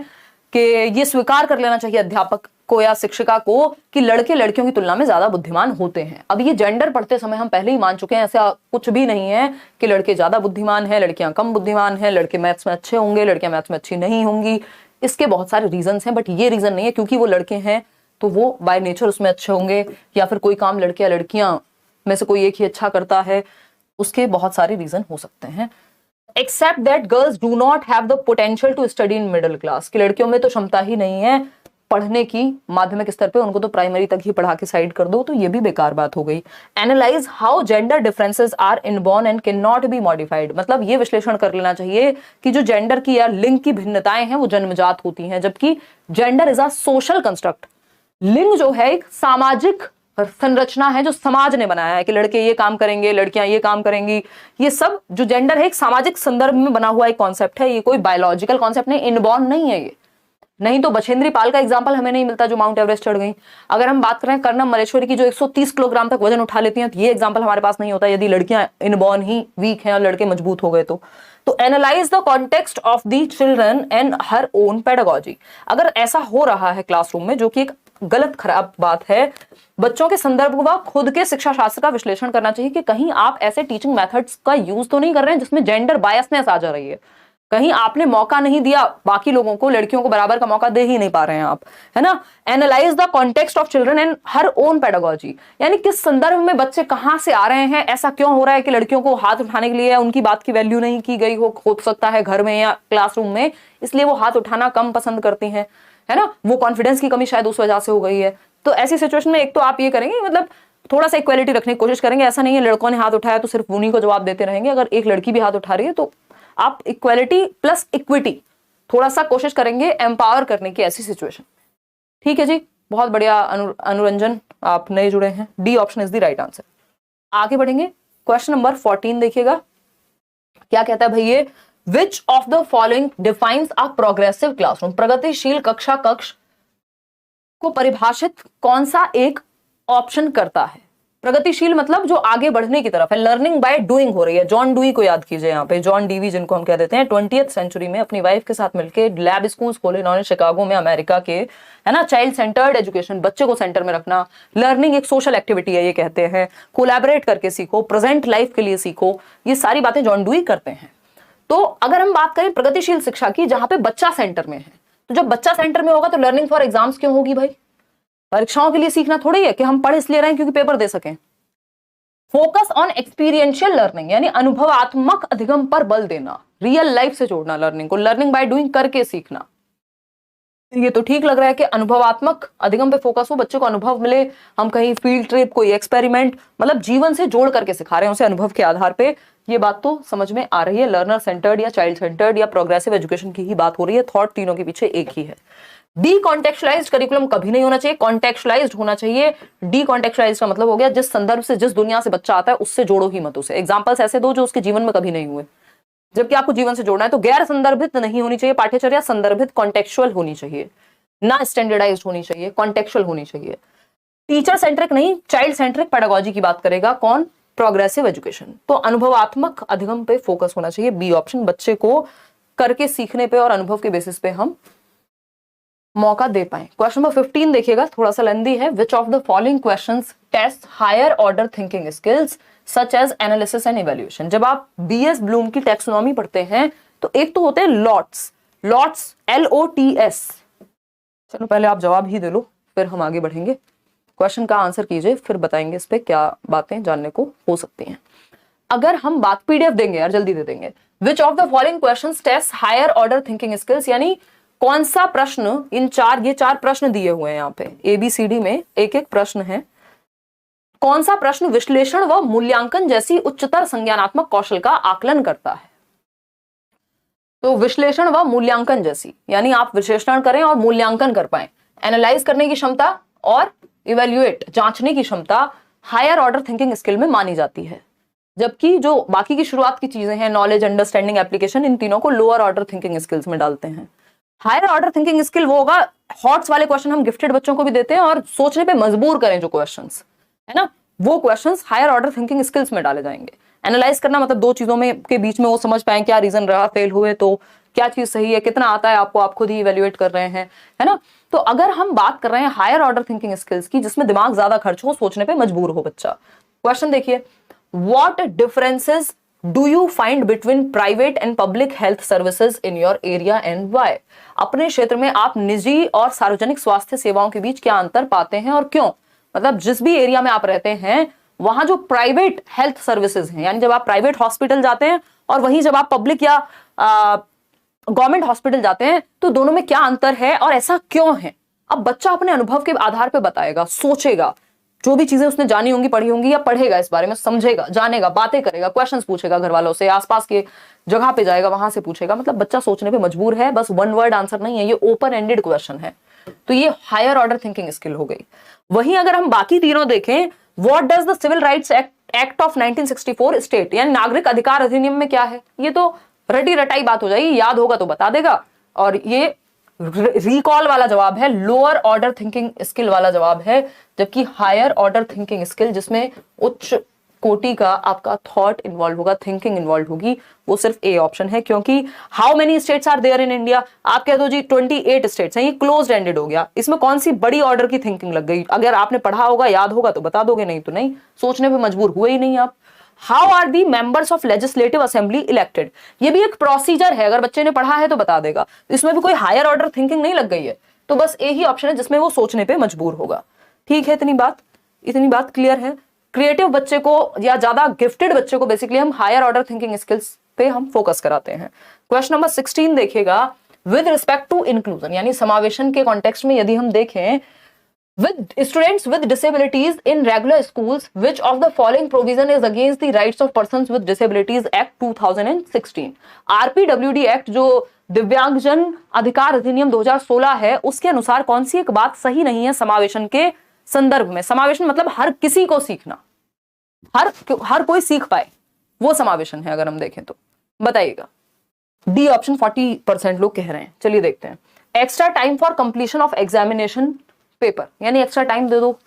कि ये स्वीकार कर लेना चाहिए अध्यापक को या शिक्षिका को कि लड़के लड़कियों की तुलना में ज्यादा बुद्धिमान होते हैं। अब ये जेंडर पढ़ते समय हम पहले ही मान चुके हैं, ऐसा कुछ भी नहीं है कि लड़के ज्यादा बुद्धिमान हैं, लड़कियां कम बुद्धिमान हैं, लड़के मैथ्स में अच्छे होंगे, लड़कियां मैथ्स में अच्छी नहीं होंगी। इसके बहुत सारे रीजन हैं, बट ये रीजन नहीं है क्योंकि वो लड़के हैं तो वो बाय नेचर उसमें अच्छे होंगे, या फिर कोई काम लड़के या लड़कियां में से कोई एक ही अच्छा करता है, उसके बहुत सारे रीजन हो सकते हैं। Accept that girls do not have the potential to study in middle class, कि लड़कियों में तो क्षमता ही नहीं है पढ़ने की माध्यमिक स्तर पे, उनको तो प्राइमरी तक ही पढ़ा के साइड कर दो, तो ये भी बेकार बात हो गई। Analyse how gender differences are inborn and can not be modified, मतलब ये विश्लेषण कर लेना चाहिए कि जो जेंडर की या लिंग की भिन्नताएं हैं वो जन्मजात होती हैं, जबकि gender is a social construct. लिंग जो है एक सामाजिक संरचना है जो समाज ने बनाया है कि लड़के ये काम करेंगे, लड़कियां ये काम करेंगी। ये सब जो जेंडर है एक सामाजिक संदर्भ में बना हुआ एक कॉन्सेप्ट है, ये कोई बायोलॉजिकल कॉन्सेप्ट नहीं, इनबॉर्न नहीं है ये। नहीं तो बछेंद्री पाल का एग्जाम्पल हमें नहीं मिलता जो माउंट एवरेस्ट चढ़ गई। अगर हम बात करें कर्णम मलेश्वरी की जो 130 किलोग्राम तक वजन उठा लेती हैं, तो ये एग्जाम्पल हमारे पास नहीं होता यदि लड़कियां इनबॉर्न ही वीक हैं और लड़के मजबूत हो गए तो analyse the context of the children and her own pedagogy. अगर ऐसा हो रहा है क्लासरूम में, जो कि एक गलत खराब बात है, बच्चों के संदर्भ व खुद के शिक्षा शास्त्र का विश्लेषण करना चाहिए कि कहीं आप ऐसे टीचिंग मेथड्स का यूज तो नहीं कर रहे हैं जिसमें जेंडर बायसनेस आ जा रही है, कहीं आपने मौका नहीं दिया बाकी लोगों को, लड़कियों को बराबर का मौका दे ही नहीं पा रहे हैं आप, है ना। Analyse the context of children and her own pedagogy, यानी किस संदर्भ में बच्चे कहां से आ रहे हैं, ऐसा क्यों हो रहा है कि लड़कियों को हाथ उठाने के लिए उनकी बात की वैल्यू नहीं की गई हो सकता है घर में या क्लासरूम में, इसलिए वो हाथ उठाना कम पसंद करती हैं, है ना। वो कॉन्फिडेंस की कमी शायद उस वजह से हो गई है। तो ऐसी सिचुएशन में एक तो आप ये करेंगे, मतलब थोड़ा सा इक्वालिटी रखने की कोशिश करेंगे। ऐसा नहीं है लड़कों ने हाथ उठाया तो सिर्फ उन्हीं को जवाब देते रहेंगे, अगर एक लड़की भी हाथ उठा रही है तो आप इक्वालिटी प्लस इक्विटी थोड़ा सा कोशिश करेंगे एम्पावर करने की ऐसी सिचुएशन। ठीक है जी, बहुत बढ़िया अनुरंजन, आप नए जुड़े हैं, D option is the right answer. आगे बढ़ेंगे, क्वेश्चन नंबर 14 देखिएगा। क्या कहता है भाई ये, विच of the following defines a progressive classroom, प्रगतिशील कक्षा कक्ष को परिभाषित कौन सा एक ऑप्शन करता है। प्रगतिशील मतलब जो आगे बढ़ने की तरफ है, लर्निंग बाय डूइंग हो रही है। जॉन डुई को याद कीजिए, यहाँ पे जॉन डीवी जिनको हम कह देते हैं, 20th सेंचुरी में अपनी वाइफ के साथ मिलकर लैब स्कूल्स खोले इन्होंने शिकागो में, अमेरिका के, है ना। चाइल्ड सेंटर्ड एजुकेशन, बच्चे को सेंटर में रखना। लर्निंग एक सोशल एक्टिविटी है ये कहते हैं, कोलैबोरेट करके सीखो, प्रेजेंट लाइफ के लिए सीखो, ये सारी बातें जॉन डुई करते हैं। तो अगर हम बात करें प्रगतिशील शिक्षा की, जहां पे बच्चा सेंटर में है, तो जब बच्चा सेंटर में होगा तो लर्निंग फॉर एग्जाम्स क्यों होगी भाई, परीक्षाओं के लिए सीखना थोड़ी है कि हम पढ़ इसलिए रहे हैं क्योंकि पेपर दे सकें। फोकस ऑन एक्सपीरियंशियल लर्निंग यानी अनुभवात्मक अधिगम पर बल देना, रियल लाइफ से जोड़ना लर्निंग को, लर्निंग बाय डूइंग करके सीखना। ये तो ठीक लग रहा है कि अनुभवात्मक अधिगम पे फोकस हो, बच्चे को अनुभव मिले, हम कहीं फील्ड ट्रिप, कोई एक्सपेरिमेंट, मतलब जीवन से जोड़ करके सिखा रहे हैं उसे अनुभव के आधार पे। ये बात तो समझ में आ रही है, लर्नर सेंटर्ड या चाइल्ड सेंटर्ड या प्रोग्रेसिव एजुकेशन की ही बात हो रही है, थॉट तीनों के पीछे एक ही है। डीकॉन्टेक्चुअलाइज्ड करिकुलम कभी नहीं होना चाहिए, कॉन्टेक्चुअलाइज्ड होना चाहिए। डीकॉन्टेक्चुअलाइज्ड का मतलब हो गया जिस संदर्भ से, जिस दुनिया से बच्चा आता है उससे जोड़ो ही मत उसे। एग्जांपल्स ऐसे दो जो उसके जीवन में कभी नहीं हुए, जबकि आपको जीवन से जोड़ना है। तो गैर संदर्भित नहीं होनी चाहिए पाठ्यचर्या, संदर्भित कॉन्टेक्चुअल होनी चाहिए, ना स्टैंडर्डाइज्ड होनी चाहिए, कॉन्टेक्चुअल होनी चाहिए। टीचर सेंट्रिक नहीं, चाइल्ड सेंट्रिक पेडागोजी की बात करेगा कौन, प्रोग्रेसिव एजुकेशन। तो अनुभवात्मक अधिगम पे फोकस होना चाहिए, बी ऑप्शन, बच्चे को करके सीखने पे और अनुभव के बेसिस पे हम मौका दे पाए। क्वेश्चन नंबर 15 देखिएगा, थोड़ा सा लेंदी है। Which of the following questions test higher order thinking skills such as analysis and evaluation. जब आप बीएस ब्लूम की टैक्सोनॉमी पढ़ते हैं तो एक तो होते हैं लॉट्स, लॉट्स LOTS। चलो पहले आप जवाब ही दे लो फिर हम आगे बढ़ेंगे। क्वेश्चन का आंसर कीजिए फिर बताएंगे इस पे क्या बातें जानने को हो सकती हैं। अगर हम बात PDF देंगे यार, जल्दी दे देंगे। Which of the following questions test higher order thinking skills, यानी कौन सा प्रश्न, इन ये चार प्रश्न दिए हुए हैं यहाँ पे ABCD में, एक एक प्रश्न है। कौन सा प्रश्न विश्लेषण व मूल्यांकन जैसी उच्चतर संज्ञानात्मक कौशल का आकलन करता है। तो विश्लेषण व मूल्यांकन जैसी, यानी आप विश्लेषण करें और मूल्यांकन कर पाए, एनालाइज करने की क्षमता और इवेल्युएट, जांचने की क्षमता हायर ऑर्डर थिंकिंग स्किल में मानी जाती है। जबकि जो बाकी की शुरुआत की चीजें हैं, नॉलेज, अंडरस्टैंडिंग, एप्लीकेशन, इन तीनों को लोअर ऑर्डर थिंकिंग स्किल्स में डालते हैं। हायर ऑर्डर थिंकिंग स्किल वो होगा, हॉट्स वाले क्वेश्चन हम गिफ्टेड बच्चों को भी देते हैं और सोचने पे मजबूर करें जो क्वेश्चंस, है ना, वो questions higher order thinking skills में डाले जाएंगे। एनालाइज करना मतलब दो चीजों में के बीच में वो समझ पाए क्या रीजन रहा, फेल हुए तो क्या चीज सही है, कितना आता है आपको, आप खुद ही इवेल्युएट कर रहे हैं, है ना। तो अगर हम बात कर रहे हैं हायर ऑर्डर थिंकिंग स्किल्स की, जिसमें दिमाग ज्यादा खर्च हो, सोचने पे मजबूर हो बच्चा। क्वेश्चन देखिए, what differences do you find between private and public health services in your area and why. अपने क्षेत्र में आप निजी और सार्वजनिक स्वास्थ्य सेवाओं के बीच क्या अंतर पाते हैं और क्यों। मतलब जिस भी एरिया में आप रहते हैं वहां जो प्राइवेट हेल्थ सर्विसेज हैं, यानी जब आप प्राइवेट हॉस्पिटल जाते हैं और वहीं जब आप पब्लिक या गवर्नमेंट हॉस्पिटल जाते हैं, तो दोनों में क्या अंतर है और ऐसा क्यों है। अब बच्चा अपने अनुभव के आधार पर बताएगा, सोचेगा, जो भी चीजें उसने जानी होंगी, पढ़ी होंगी, या पढ़ेगा इस बारे में, समझेगा, जानेगा, बातें करेगा, क्वेश्चंस पूछेगा घर वालों से, आसपास के जगह पे जाएगा, वहां से पूछेगा। मतलब बच्चा सोचने पे मजबूर है, बस वन वर्ड आंसर नहीं है, ये ओपन एंडेड क्वेश्चन है। तो ये हायर ऑर्डर थिंकिंग स्किल हो गई। वहीं अगर हम बाकी तीनों देखें, what does the civil rights act of 1964 state, यानी नागरिक अधिकार अधिनियम में क्या है, ये तो रटी रटाई बात हो जाएगी, याद होगा तो बता देगा। और ये रिकॉल वाला जवाब है, लोअर ऑर्डर थिंकिंग स्किल वाला जवाब है। जबकि हायर ऑर्डर थिंकिंग स्किल, जिसमें उच्च कोटि का आपका थॉट इन्वॉल्व होगा, थिंकिंग इन्वॉल्व होगी, वो सिर्फ ए ऑप्शन है। क्योंकि how many states are there in India, आप कह दो जी 28 स्टेट्स हैं, ये क्लोज्ड एंडेड हो गया। इसमें कौन सी बड़ी ऑर्डर की थिंकिंग लग गई। अगर आपने पढ़ा होगा, याद होगा तो बता दोगे, नहीं तो नहीं, सोचने पे मजबूर हुए ही नहीं आप। How are the members of legislative assembly elected, ये भी एक प्रोसीजर है, अगर बच्चे ने पढ़ा है तो बता देगा। इसमें भी कोई हायर ऑर्डर थिंकिंग नहीं लग गई है, तो बस ए ही ऑप्शन है जिसमें वो सोचने पे मजबूर होगा। ठीक है, इतनी बात क्लियर है। क्रिएटिव बच्चे को या ज्यादा गिफ्टेड बच्चे को बेसिकली हम हायर ऑर्डर थिंकिंग स्किल्स पे हम फोकस कराते हैं। क्वेश्चन नंबर 16 देखिएगा, विद रिस्पेक्ट टू इंक्लूजन, यानी समावेशन के कॉन्टेक्स्ट में यदि हम देखें, with students with disabilities in regular schools, which of the following provision is against the rights of persons with disabilities act 2016। RPWD act, जो दिव्यांगजन अधिकार अधिनियम 2016 है, उसके अनुसार कौन सी एक बात सही नहीं है समावेशन के संदर्भ में। समावेशन मतलब हर किसी को सीखना, हर कोई सीख पाए, वो समावेशन है अगर हम देखें तो। बताइएगा। डी ऑप्शन 40% लोग कह रहे हैं। चलिए देखते हैं। Extra time for completion of examination paper, यानी एक्स्ट्रा टाइम दे दो,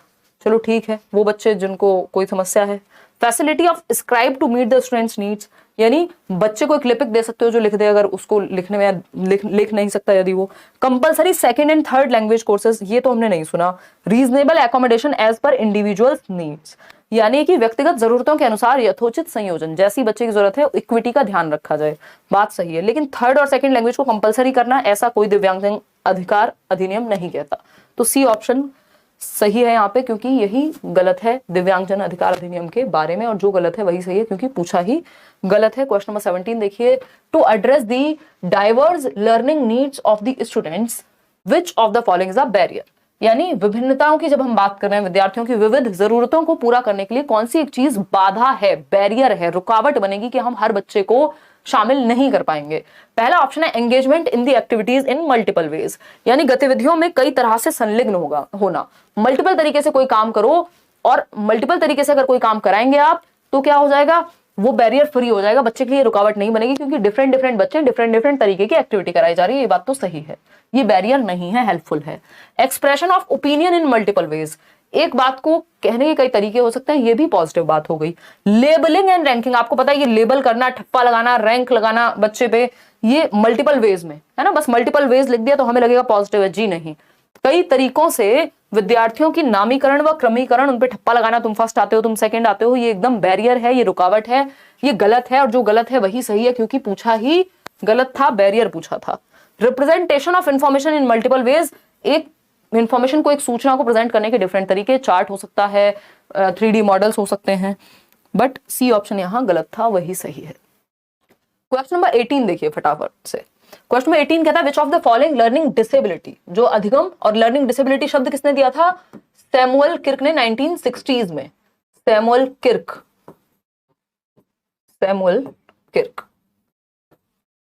चलो ठीक है, वो बच्चे जिनको कोई समस्या है। Facility of scribe to meet the students needs, यानी बच्चे को एक लिपिक दे सकते हो जो लिख दे अगर उसको लिखने में लिख नहीं सकता यदि वो। Compulsory second and third language courses, ये तो हमने नहीं सुना। Reasonable accommodation as per individual needs, यानी कि व्यक्तिगत जरूरतों के अनुसार यथोचित संयोजन, जैसी बच्चे की जरूरत है इक्विटी का ध्यान रखा जाए, बात सही है। लेकिन थर्ड और सेकंड लैंग्वेज को कंपलसरी करना ऐसा कोई दिव्यांगजन अधिकार अधिनियम नहीं कहता। तो सी ऑप्शन सही है यहाँ पे, क्योंकि यही गलत है दिव्यांगजन अधिकार अधिनियम के बारे में, और जो गलत है वही सही है क्योंकि पूछा ही गलत है। क्वेश्चन नंबर 17 देखिए। To address the diverse learning needs of the students which of the following is a barrier, यानी विभिन्नताओं की जब हम बात कर रहे हैं, विद्यार्थियों की विविध जरूरतों को पूरा करने के लिए कौन सी एक चीज बाधा है, बैरियर है, रुकावट बनेगी कि हम हर बच्चे को शामिल नहीं कर पाएंगे। पहला ऑप्शन है engagement in the activities in multiple ways, यानी गतिविधियों में कई तरह से संलग्न होना। मल्टीपल तरीके से कोई काम करो, और मल्टीपल तरीके से अगर कोई काम कराएंगे आप तो क्या हो जाएगा, वो बैरियर फ्री हो जाएगा, बच्चे के लिए रुकावट नहीं बनेगी, क्योंकि डिफरेंट बच्चे डिफरेंट तरीके की एक्टिविटी कराई जा रही है। ये बात तो सही है, ये बैरियर नहीं है, हेल्पफुल है। Expression of opinion in multiple ways, एक बात को कहने के कई तरीके हो सकते हैं, ये भी पॉजिटिव बात हो गई। लेबलिंग एंड रैंकिंग, आपको पता है ये लेबल करना, ठप्पा लगाना, रैंक लगाना बच्चे पे, ये मल्टीपल वेज में है ना, बस मल्टीपल वेज लिख दिया तो हमें लगेगा पॉजिटिव है, जी नहीं। कई तरीकों से विद्यार्थियों की नामीकरण व क्रमीकरण, उन पे ठप्पा लगाना, तुम फर्स्ट आते हो, तुम सेकंड आते हो, ये एकदम बैरियर है, ये रुकावट है, ये गलत है, और जो गलत है वही सही है क्योंकि पूछा ही गलत था, बैरियर पूछा था। Representation of information in multiple ways, एक इंफॉर्मेशन को, एक सूचना को प्रेजेंट करने के डिफरेंट तरीके, चार्ट हो सकता है, 3D मॉडल्स हो सकते हैं, बट सी ऑप्शन यहां गलत था, वही सही है। क्वेश्चन नंबर 18 देखिए फटाफट से। क्वेश्चन नंबर 18 कहता है which of the following learning disability, जो अधिगम और लर्निंग डिसेबिलिटी शब्द किसने दिया था, सैमुअल किर्क ने 1960s में। सैमुअल किर्क,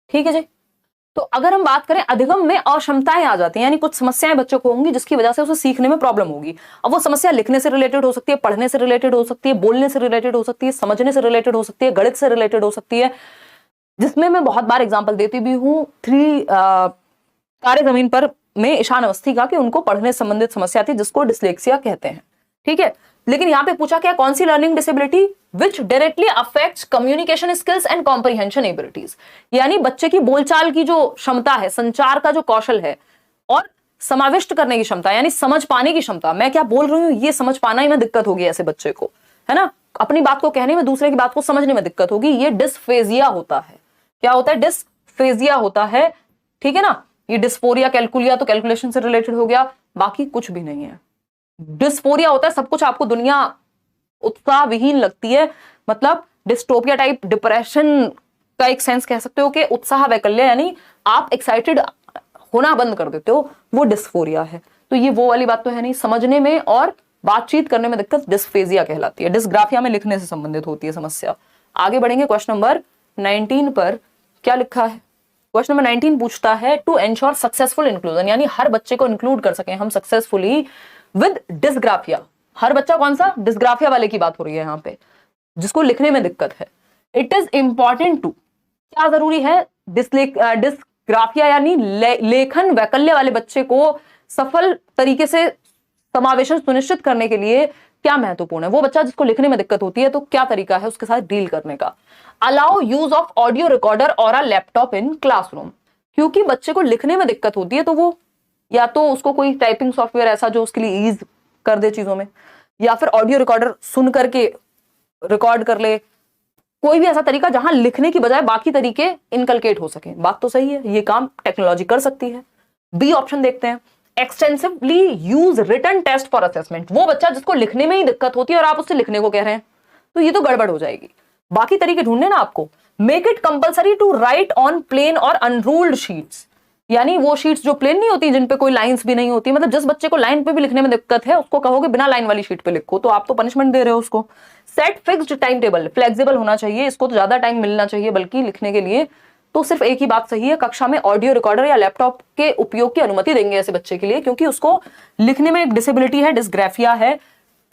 ठीक है जी। तो अगर हम बात करें अधिगम में अक्षमताएं आ जाती हैं, यानी कुछ समस्याएं बच्चों को होंगी जिसकी वजह से उसे सीखने में प्रॉब्लम होगी। अब वो समस्या लिखने से रिलेटेड हो सकती है, पढ़ने से रिलेटेड हो सकती है, बोलने से रिलेटेड हो सकती है, समझने से रिलेटेड हो सकती है, गणित से रिलेटेड हो सकती है, जिसमें मैं बहुत बार एग्जाम्पल देती भी हूँ। तारे जमीन पर में ईशान अवस्थी का, कि उनको पढ़ने संबंधित समस्या थी जिसको डिस्लेक्सिया कहते हैं, ठीक है। लेकिन यहाँ पे पूछा क्या, कौन सी learning disability which directly affects communication skills and comprehension abilities, यानी बच्चे की बोलचाल की जो क्षमता है, संचार का जो कौशल है, और समाविष्ट करने की क्षमता, यानी समझ पाने की क्षमता, मैं क्या बोल रही हूँ ये समझ पाना ही में दिक्कत होगी ऐसे बच्चे को, है ना, अपनी बात को कहने में, दूसरे की बात को समझने में दिक्कत होगी, ये डिस्फेजिया होता है। क्या होता है, डिस्फेजिया होता है, ठीक है ना। ये डिस्फोरिया, कैलकुलिया तो कैलकुलेशन से रिलेटेड हो गया, बाकी कुछ भी नहीं है। डिस्फोरिया होता है सब कुछ आपको दुनिया उत्साह विहीन लगती है, मतलब डिस्टोपिया टाइप डिप्रेशन का एक सेंस कह सकते हो कि उत्साह वैकल्य, यानी आप एक्साइटेड होना बंद कर देते हो, वो डिस्फोरिया है। तो ये वो वाली बात तो है नहीं, समझने में और बातचीत करने में दिक्कत डिस्फेजिया कहलाती है। डिस्ग्राफिया में लिखने से संबंधित होती है समस्या। आगे बढ़ेंगे क्वेश्चन नंबर 19 पर, क्या लिखा है। क्वेश्चन नंबर 19 पूछता है टू एंश्योर सक्सेसफुल इंक्लूजन, यानी हर बच्चे को इंक्लूड कर सकें हम सक्सेसफुली विद डिस्ग्राफिया। हर बच्चा कौन सा, डिस्ग्राफिया वाले की बात हो रही है यहाँ पे, जिसको लिखने में दिक्कत है। इट इज इंपॉर्टेंट टू, क्या जरूरी है, डिस्ग्राफिया यानी लेखन वैकल्य वाले बच्चे को सफल तरीके से समावेशन सुनिश्चित करने के लिए क्या महत्वपूर्ण है। वो बच्चा जिसको लिखने में दिक्कत होती है तो क्या तरीका है उसके साथ डील करने का। Allow use of audio recorder और अ लैपटॉप इन क्लासरूम, क्योंकि बच्चे को लिखने में दिक्कत होती है तो वो या तो उसको कोई टाइपिंग सॉफ्टवेयर ऐसा जो उसके लिए ईज कर दे चीजों में, या फिर ऑडियो रिकॉर्डर सुन करके रिकॉर्ड कर ले, कोई भी ऐसा तरीका जहां लिखने की बजाय बाकी तरीके इनकलकेट हो सके। बात तो सही है, ये काम टेक्नोलॉजी कर सकती है। बी ऑप्शन देखते हैं, extensively use written test for assessment, वो बच्चा जिसको लिखने में ही दिक्कत होती है और आप उससे लिखने को कह रहे हैं तो ये तो गड़बड़ हो जाएगी, बाकी तरीके ढूंढने ना आपको। Make it compulsory to write on plain और अनरूल्ड शीट्स, यानी वो शीट्स जो प्लेन नहीं होती, जिन पे कोई लाइंस भी नहीं होती, मतलब जिस बच्चे को लाइन पे भी लिखने में दिक्कत है उसको कहोगे बिना लाइन वाली शीट पे लिखो तो आप तो पनिशमेंट दे रहे हो उसको। Set fixed time table, flexible होना चाहिए, इसको तो ज्यादा टाइम मिलना चाहिए बल्कि लिखने के लिए, तो सिर्फ एक ही बात सही है, कक्षा में ऑडियो रिकॉर्डर या लैपटॉप के उपयोग की अनुमति देंगे ऐसे बच्चे के लिए, क्योंकि उसको लिखने में एक डिसेबिलिटी है, डिस्ग्राफिया है,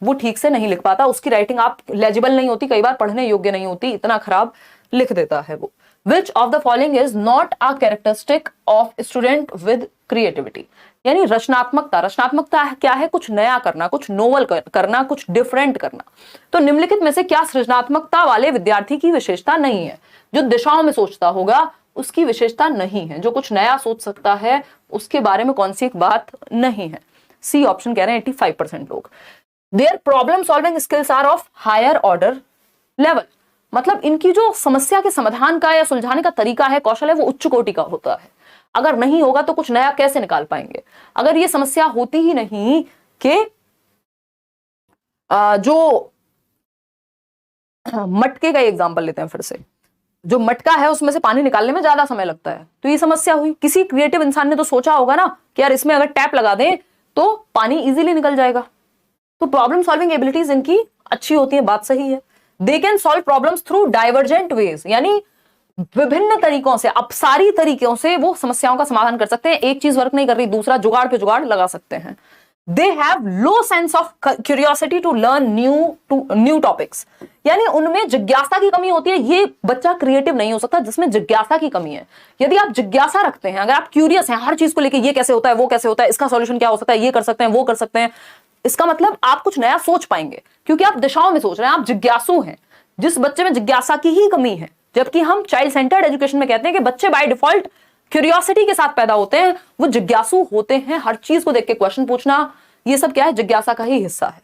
वो ठीक से नहीं लिख पाता, उसकी राइटिंग आप लेजिबल नहीं होती, कई बार पढ़ने योग्य नहीं होती, इतना खराब लिख देता है वो। विच of the following is not a characteristic of student with creativity. यानी रचनात्मकता, रचनात्मकता क्या है? कुछ नया करना, कुछ नोवल करना, कुछ डिफरेंट करना। तो निम्नलिखित में से क्या सृजनात्मकता वाले विद्यार्थी की विशेषता नहीं है? जो दिशाओं में सोचता होगा उसकी विशेषता नहीं है, जो कुछ नया सोच सकता है उसके बारे में कौन सी एक बात नहीं है। सी ऑप्शन कह रहे हैं 85% लोग। Their problem solving skills are of higher order level, मतलब इनकी जो समस्या के समाधान का या सुलझाने का तरीका है, कौशल है, वो उच्च कोटि का होता है। अगर नहीं होगा तो कुछ नया कैसे निकाल पाएंगे? अगर ये समस्या होती ही नहीं कि जो मटके का एग्जांपल लेते हैं फिर से, जो मटका है उसमें से पानी निकालने में ज्यादा समय लगता है, तो ये समस्या हुई। किसी क्रिएटिव इंसान ने तो सोचा होगा ना कि यार इसमें अगर टैप लगा दें तो पानी इजीली निकल जाएगा। तो प्रॉब्लम सॉल्विंग एबिलिटीज इनकी अच्छी होती है, बात सही है। They can solve problems through divergent ways, यानी विभिन्न तरीकों से, अपसारी तरीकों से वो समस्याओं का समाधान कर सकते हैं। एक चीज वर्क नहीं कर रही, दूसरा जुगाड़ पे जुगाड़ लगा सकते हैं। They have low sense of curiosity to learn new topics, यानी उनमें जिज्ञासा की कमी होती है। ये बच्चा क्रिएटिव नहीं हो सकता जिसमें जिज्ञासा की कमी है। यदि आप जिज्ञासा रखते हैं, अगर आप क्यूरियस हैं हर चीज को लेकर, ये कैसे होता है, वो कैसे होता है, इसका सॉल्यूशन क्या हो सकता है, ये कर सकते हैं, वो कर सकते हैं, इसका मतलब आप कुछ नया सोच पाएंगे क्योंकि आप दिशाओं में सोच रहे हैं, आप जिज्ञासु हैं। जिस बच्चे में जिज्ञासा की ही कमी है, जबकि हम चाइल्ड सेंटर्ड एजुकेशन में कहते हैं कि बच्चे बाय डिफॉल्ट क्यूरियोसिटी के साथ पैदा होते हैं, वो जिज्ञासु होते हैं। हर चीज को देख के क्वेश्चन पूछना, ये सब क्या है? जिज्ञासा का ही हिस्सा है।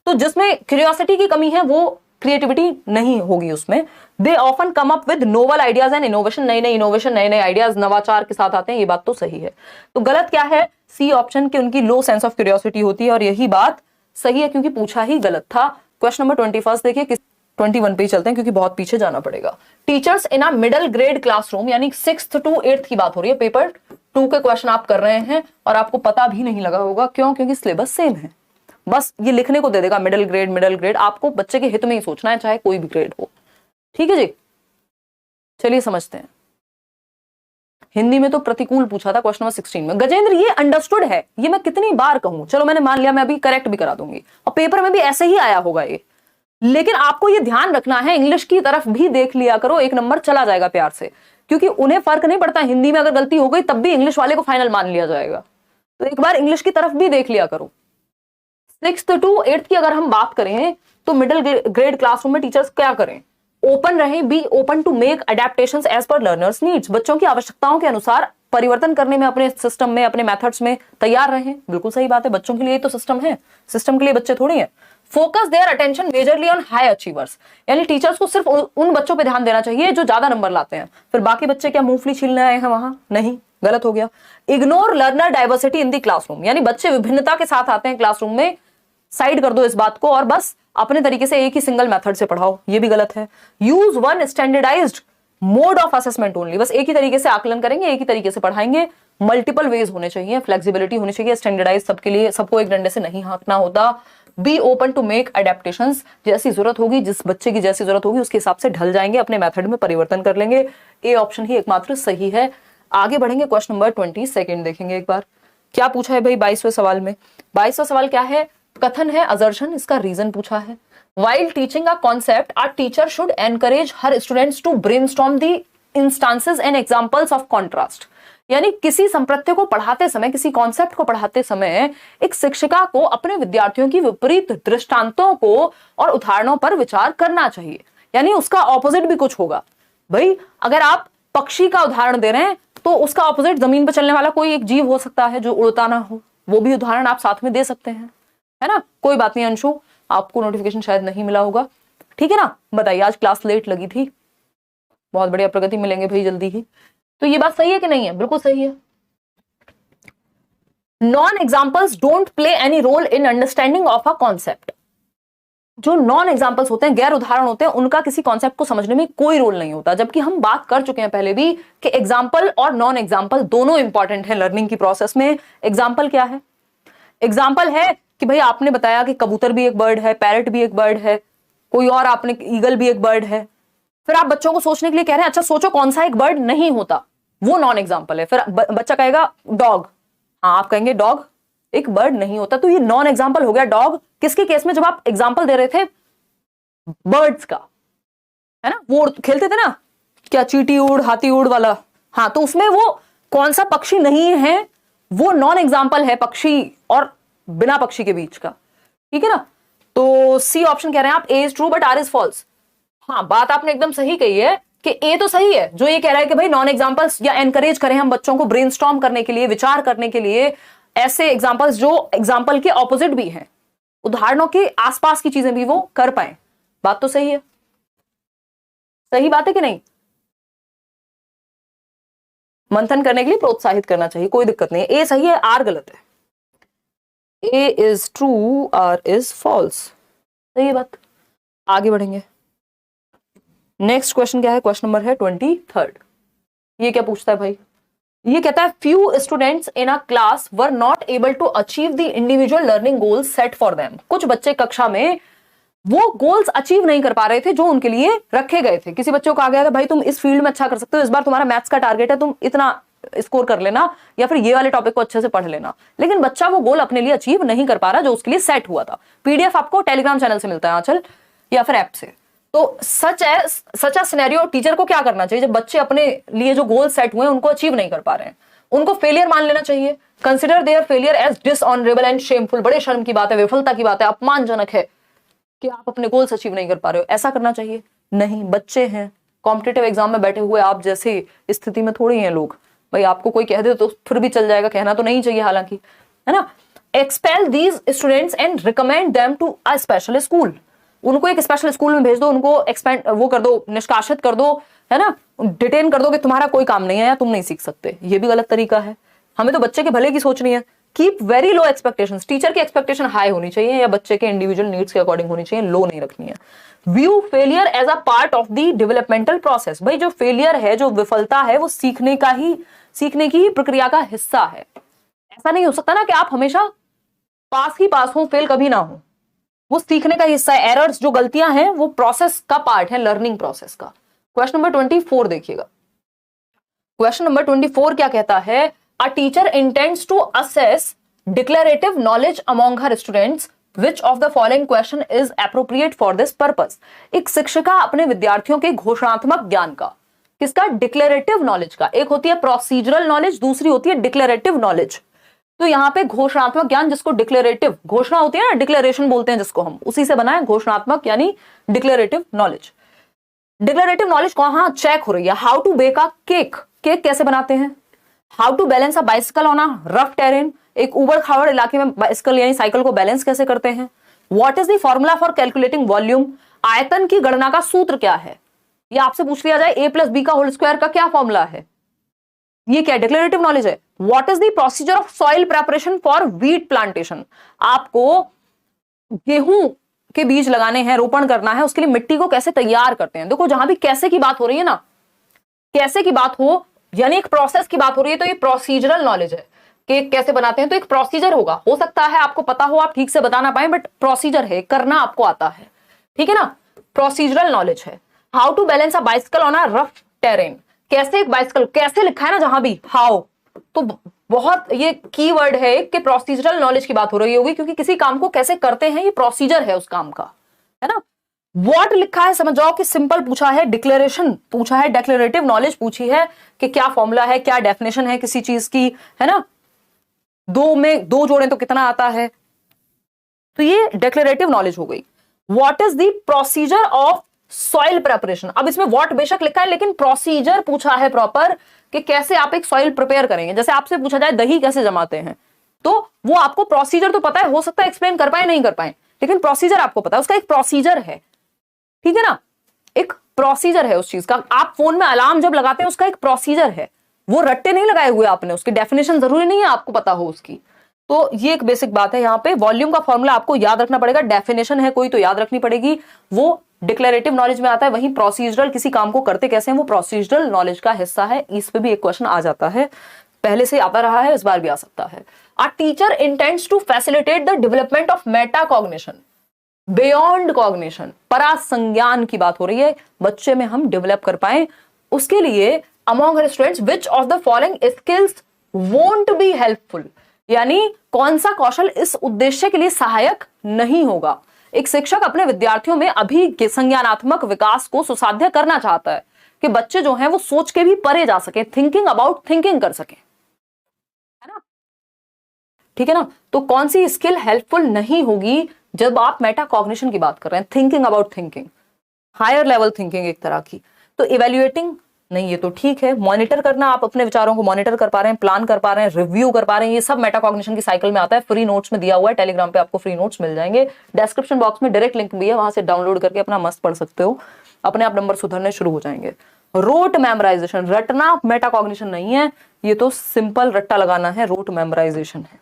तो जिसमें क्यूरियोसिटी की कमी है वो क्रिएटिविटी नहीं होगी उसमें। They often come up with novel ideas and innovation, नए नए इनोवेशन, नए नए आइडियाज, नवाचार के साथ आते हैं। ये बात तो सही है। तो गलत क्या है? सी ऑप्शन की उनकी लो सेंस ऑफ क्यूरियोसिटी होती है, और यही बात सही है क्योंकि पूछा ही गलत था। क्वेश्चन नंबर 21 देखिए, 21 पे ही चलते हैं क्योंकि बहुत पीछे जाना पड़ेगा। Teachers in a middle grade classroom, यानी 6th to 8th की बात हो रही है। पेपर 2 के क्वेश्चन आप कर रहे हैं और आपको पता भी नहीं लगा होगा, क्यों? क्योंकि सिलेबस सेम है। बस ये लिखने को दे देगा मिडिल ग्रेड, मिडिल ग्रेड। आपको बच्चे के हित में ही सोचना है, चाहे कोई भी ग्रेड हो। ठीक है जी, चलिए समझते हैं। हिंदी में तो प्रतिकूल पूछा था क्वेश्चन नंबर 16 में। गजेंद्र, ये अंडरस्टूड है, ये मैं कितनी बार कहूं, चलो मैंने मान लिया, मैं अभी करेक्ट भी करा दूंगी, और पेपर में भी ऐसे ही आया होगा ये। लेकिन आपको ये ध्यान रखना है, इंग्लिश की तरफ भी देख लिया करो, 1 नंबर चला जाएगा प्यार से, क्योंकि उन्हें फर्क नहीं पड़ता। हिंदी में अगर गलती हो गई तब भी इंग्लिश वाले को फाइनल मान लिया जाएगा। तो एक बार इंग्लिश की तरफ भी देख लिया करो। 6th to 8th की अगर हम बात करें तो मिडिल ग्रेड क्लासरूम में टीचर्स क्या करें? ओपन रहे, be open to make adaptations as per learners needs, बच्चों की आवश्यकताओं के अनुसार परिवर्तन करने में अपने सिस्टम में, अपने मेथड्स में तैयार रहें। बिल्कुल सही बात है, बच्चों के लिए तो सिस्टम है, सिस्टम के लिए बच्चे थोड़ी हैं। Focus their attention majorly on high achievers, यानी टीचर्स को सिर्फ उन बच्चों पे ध्यान देना चाहिए जो ज्यादा नंबर लाते हैं। फिर बाकी बच्चे क्या मूंगफली छीलने आए हैं वहां? नहीं, गलत हो गया। Ignore learner diversity in the classroom, यानी बच्चे विभिन्नता के साथ आते हैं क्लासरूम में, साइड कर दो इस बात को और बस अपने तरीके से एक ही सिंगल मेथड से पढ़ाओ, ये भी गलत है। Use one standardised mode of assessment only, बस एक ही तरीके से आकलन करेंगे, एक ही तरीके से पढ़ाएंगे। मल्टीपल वेज होने चाहिए, फ्लेक्सिबिलिटी होनी चाहिए, स्टैंडर्डाइज सबके लिए, सबको एक डंडे से नहीं हाँकना होता। Be open to make adaptations, जैसी जरूरत होगी, जिस बच्चे की जैसी जरूरत होगी उसके हिसाब से ढल जाएंगे, अपने मेथड में परिवर्तन कर लेंगे। ए ऑप्शन ही एकमात्र सही है। आगे बढ़ेंगे, क्वेश्चन नंबर 22 देखेंगे एक बार क्या पूछा है भाई 22वें सवाल में। 22वां सवाल क्या है? कथन है असर्शन, इसका रीजन पूछा है। While teaching a concept, a teacher should encourage her students to brainstorm the instances and examples of contrast. यानी किसी संप्रत्य को पढ़ाते समय, किसी कॉन्सेप्ट को पढ़ाते समय एक शिक्षिका को अपने विद्यार्थियों की विपरीत दृष्टांतों को और उदाहरणों पर विचार करना चाहिए। यानी उसका ऑपोजिट भी कुछ होगा। भाई अगर आप पक्षी का उदाहरण दे रहे हैं तो उसका ऑपोजिट जमीन पर चलने वाला कोई एक जीव हो सकता है जो उड़ता ना हो, वो भी उदाहरण आप साथ में दे सकते हैं, है ना? कोई बात नहीं अंशु, आपको नोटिफिकेशन शायद नहीं मिला होगा, ठीक है ना? बताइए, आज क्लास लेट लगी थी, बहुत बढ़िया, प्रगति मिलेंगे भाई जल्दी ही। तो ये बात सही है कि नहीं है? बिल्कुल सही है। Non examples don't play any role in understanding of a concept. जो नॉन एग्जाम्पल्स होते हैं, गैर उदाहरण होते हैं, उनका किसी कॉन्सेप्ट को समझने में कोई रोल नहीं होता। जबकि हम बात कर चुके हैं पहले भी कि एग्जाम्पल और नॉन एग्जाम्पल दोनों इंपॉर्टेंट है लर्निंग की प्रोसेस में। एग्जाम्पल क्या है? एग्जाम्पल है कि भाई आपने बताया कि कबूतर भी एक बर्ड है, पैरट भी एक बर्ड है, कोई और आपने ईगल भी एक बर्ड है। फिर आप बच्चों को सोचने के लिए कह रहे हैं, अच्छा सोचो कौन सा एक बर्ड नहीं होता, वो नॉन एग्जाम्पल है। फिर बच्चा कहेगा डॉग, हाँ आप कहेंगे डॉग एक बर्ड नहीं होता, तो ये नॉन एग्जाम्पल हो गया। डॉग किसके केस में? जब आप एग्जाम्पल दे रहे थे बर्ड्स का, है ना, वो खेलते थे ना, क्या चीटी उड़ हाथी उड़ वाला? हाँ, तो उसमें वो कौन सा पक्षी नहीं है, वो नॉन एग्जाम्पल है पक्षी और बिना पक्षी के बीच का, ठीक है ना। तो सी ऑप्शन कह रहे हैं आप, A is true but R is false. हाँ, बात आपने एकदम सही कही है कि ए तो सही है, जो ये कह रहा है कि भाई नॉन एग्जाम्पल्स, या एनकरेज करें हम बच्चों को ब्रेनस्टॉर्म करने के लिए, विचार करने के लिए ऐसे एग्जाम्पल्स जो एग्जाम्पल के ऑपोजिट भी हैं, उदाहरणों के आसपास की चीजें भी वो कर पाए। बात तो सही है, सही बात है कि नहीं? मंथन करने के लिए प्रोत्साहित करना चाहिए, कोई दिक्कत नहीं है। ए सही है, आर गलत है। A is true, R is false, सही है बात। आगे बढ़ेंगे। नेक्स्ट क्वेश्चन क्या है? क्वेश्चन नंबर है 23। ये क्या पूछता है भाई? ये कहता है few students in a class were not able to achieve the individual learning goals set for them. कुछ बच्चे कक्षा में वो गोल्स अचीव नहीं कर पा रहे थे जो उनके लिए रखे गए थे। किसी बच्चों को आ गया था भाई तुम इस फील्ड में अच्छा कर सकते हो, इस बार तुम्हारा मैथ्स का टारगेट है, तुम इतना स्कोर कर लेना, या फिर ये वाले टॉपिक को अच्छे से पढ़ लेना, लेकिन बच्चा वो गोल अपने लिए अचीव नहीं कर पा रहा जो उसके लिए सेट हुआ था। पीडीएफ आपको टेलीग्राम चैनल से मिलता है आंचल, या फिर ऐप से। तो सच अ सिनेरियो टीचर को क्या करना चाहिए जब बच्चे अपने लिए जो गोल सेट हुए हैं उनको अचीव नहीं कर पा रहे हैं? उनको फेलियर मान लेना चाहिए। Consider their failure as dishonourable and shameful. बड़े शर्म की बात है, विफलता की बात है, अपमानजनक है कि आप अपने गोल्स अचीव नहीं कर पा रहे हो। ऐसा करना चाहिए नहीं। बच्चे हैं, कॉम्पिटिटिव एग्जाम में बैठे हुए, आप जैसे स्थिति में थोड़ी हैं लोग। भाई आपको कोई कह दे तो फिर भी चल जाएगा, कहना तो नहीं चाहिए हालांकि, है ना। Expel these students and recommend them to a special school. उनको एक स्पेशल स्कूल में भेज दो, उनको एक्सपेंड वो कर दो, निष्कासित कर दो, है ना, डिटेन कर दो कि तुम्हारा कोई काम नहीं है या तुम नहीं सीख सकते। ये भी गलत तरीका है। हमें तो बच्चे के भले की सोचनी है। Keep very low expectations. Teacher की एक्सपेक्टेशन हाई होनी चाहिए या बच्चे के इंडिविजुअल नीड्स के अकॉर्डिंग होनी चाहिए, लो नहीं रखनी है। View failure as a part of the developmental process. भाई जो फेलियर है, जो विफलता है, वो सीखने की ही प्रक्रिया का हिस्सा है। ऐसा नहीं हो सकता ना कि आप हमेशा पास ही पास हो, फेल कभी ना हो। वो सीखने का हिस्सा है। एरर्स, जो गलतियां हैं, वो प्रोसेस का पार्ट है, लर्निंग प्रोसेस का। क्वेश्चन नंबर 24 देखिएगा। क्वेश्चन नंबर 24 क्या कहता है? A teacher intends to assess declarative knowledge among her students, which of the following question is appropriate for this purpose. एक शिक्षिका अपने विद्यार्थियों के घोषणात्मक ज्ञान का, किसका? डिक्लेरेटिव नॉलेज का। एक होती है प्रोसीजरल नॉलेज, दूसरी होती है डिक्लेरेटिव नॉलेज। तो यहाँ पे घोषणात्मक ज्ञान, जिसको डिक्लेरेटिव, घोषणा होती है ना, डिक्लेरेशन बोलते हैं जिसको हम, उसी से बना है घोषणात्मक यानी डिक्लेरेटिव नॉलेज। डिक्लेरेटिव नॉलेज कहाँ चेक हो रही है? How to bake a cake. Cake कैसे बनाते हैं? How to balance a bicycle on a rough terrain. एक उबड़ खाबड़ इलाके में बाइसिकल यानी साइकिल को बैलेंस कैसे करते हैं? What is the formula for calculating volume. आयतन की गणना का सूत्र क्या है? ये आपसे पूछ लिया जाए a+b का होल स्क्वायर का क्या फॉर्मूला है? ये क्या डिक्लेरेटिव नॉलेज है? What is the procedure of soil preparation for wheat plantation. आपको गेहूं के बीज लगाने हैं, रोपण करना है, उसके लिए मिट्टी को कैसे तैयार करते हैं। देखो जहां भी कैसे की बात हो रही है ना, कैसे की बात हो यानी एक प्रोसेस की बात हो रही है, तो ये प्रोसीजरल नॉलेज है। केक कैसे बनाते हैं तो एक प्रोसीजर होगा। हो सकता है आपको पता हो, आप ठीक से बता ना पाए, बट प्रोसीजर है, करना आपको आता है, ठीक है ना। प्रोसीजरल नॉलेज है। How to balance a bicycle on a rough terrain. कैसे एक बाइसिकल, कैसे लिखा है ना जहां भी, हाउ, तो बहुत ये कीवर्ड है कि प्रोसीजरल नॉलेज की बात हो रही होगी, क्योंकि किसी काम को कैसे करते हैं ये प्रोसीजर है उस काम का, है ना। व्हाट लिखा है समझ जाओ कि सिंपल पूछा है, डिक्लेरेशन पूछा है, डेक्लेरेटिव नॉलेज पूछी है कि क्या फॉर्मूला है, क्या डेफिनेशन है किसी चीज की, है ना। दो में दो जोड़ें तो कितना आता है, तो ये डेक्लेरेटिव नॉलेज हो गई। What is the procedure of soil preparation. अब इसमें व्हाट बेशक लिखा है, लेकिन प्रोसीजर पूछा है प्रॉपर कि कैसे आप एक सॉइल प्रिपेयर करेंगे। जैसे आपसे पूछा जाए दही कैसे जमाते हैं, तो वो आपको प्रोसीजर तो पता है, हो सकता है एक्सप्लेन कर पाए नहीं कर पाए, लेकिन प्रोसीजर आपको पता है, उसका एक प्रोसीजर है, ठीक है ना। एक प्रोसीजर है उस चीज का। आप फोन में अलार्म जब लगाते हैं उसका एक प्रोसीजर है, वो रट्टे नहीं लगाए हुए आपने, उसकी डेफिनेशन जरूरी नहीं है आपको पता हो उसकी। तो ये एक बेसिक बात है। यहाँ पे वॉल्यूम का फॉर्मूला आपको याद रखना पड़ेगा, डेफिनेशन है कोई तो याद रखनी पड़ेगी, वो डिक्लेरेटिव नॉलेज में आता है। वहीं प्रोसीजरल, किसी काम को करते कैसे हैं, वो प्रोसीजरल नॉलेज का हिस्सा है। इस पे भी एक क्वेश्चन आ जाता है, पहले से आता रहा है, इस बार भी आ सकता है। A teacher intends to facilitate the development of meta cognition beyond cognition. परासंज्ञान की बात हो रही है, बच्चे में हम डेवलप कर पाए, उसके लिए among her students which of the following skills won't be helpful. यानी कौन सा कौशल इस उद्देश्य के लिए सहायक नहीं होगा। एक शिक्षक अपने विद्यार्थियों में अभी के संज्ञानात्मक विकास को सुसाध्य करना चाहता है, कि बच्चे जो हैं वो सोच के भी परे जा सके, थिंकिंग अबाउट थिंकिंग कर सके, है ना? ठीक है ना? तो कौन सी स्किल हेल्पफुल नहीं होगी जब आप मेटाकॉग्निशन की बात कर रहे हैं, thinking about thinking, higher level thinking एक तरह की। तो इवेल्युएटिंग नहीं, ये तो ठीक है। मॉनिटर करना, आप अपने विचारों को मॉनिटर कर पा रहे हैं, प्लान कर पा रहे हैं, रिव्यू कर पा रहे हैं, ये सब मेटाकॉग्निशन की साइकिल में आता है। फ्री नोट्स में दिया हुआ है, टेलीग्राम पे आपको फ्री नोट्स मिल जाएंगे, डिस्क्रिप्शन बॉक्स में डायरेक्ट लिंक भी है, वहां से डाउनलोड करके अपना मस्त पढ़ सकते हो, अपने आप नंबर सुधरने शुरू हो जाएंगे। रोट मेमोराइजेशन, रटना मेटाकॉग्निशन नहीं है, ये तो सिंपल रट्टा लगाना है, रोट मेमोराइजेशन है।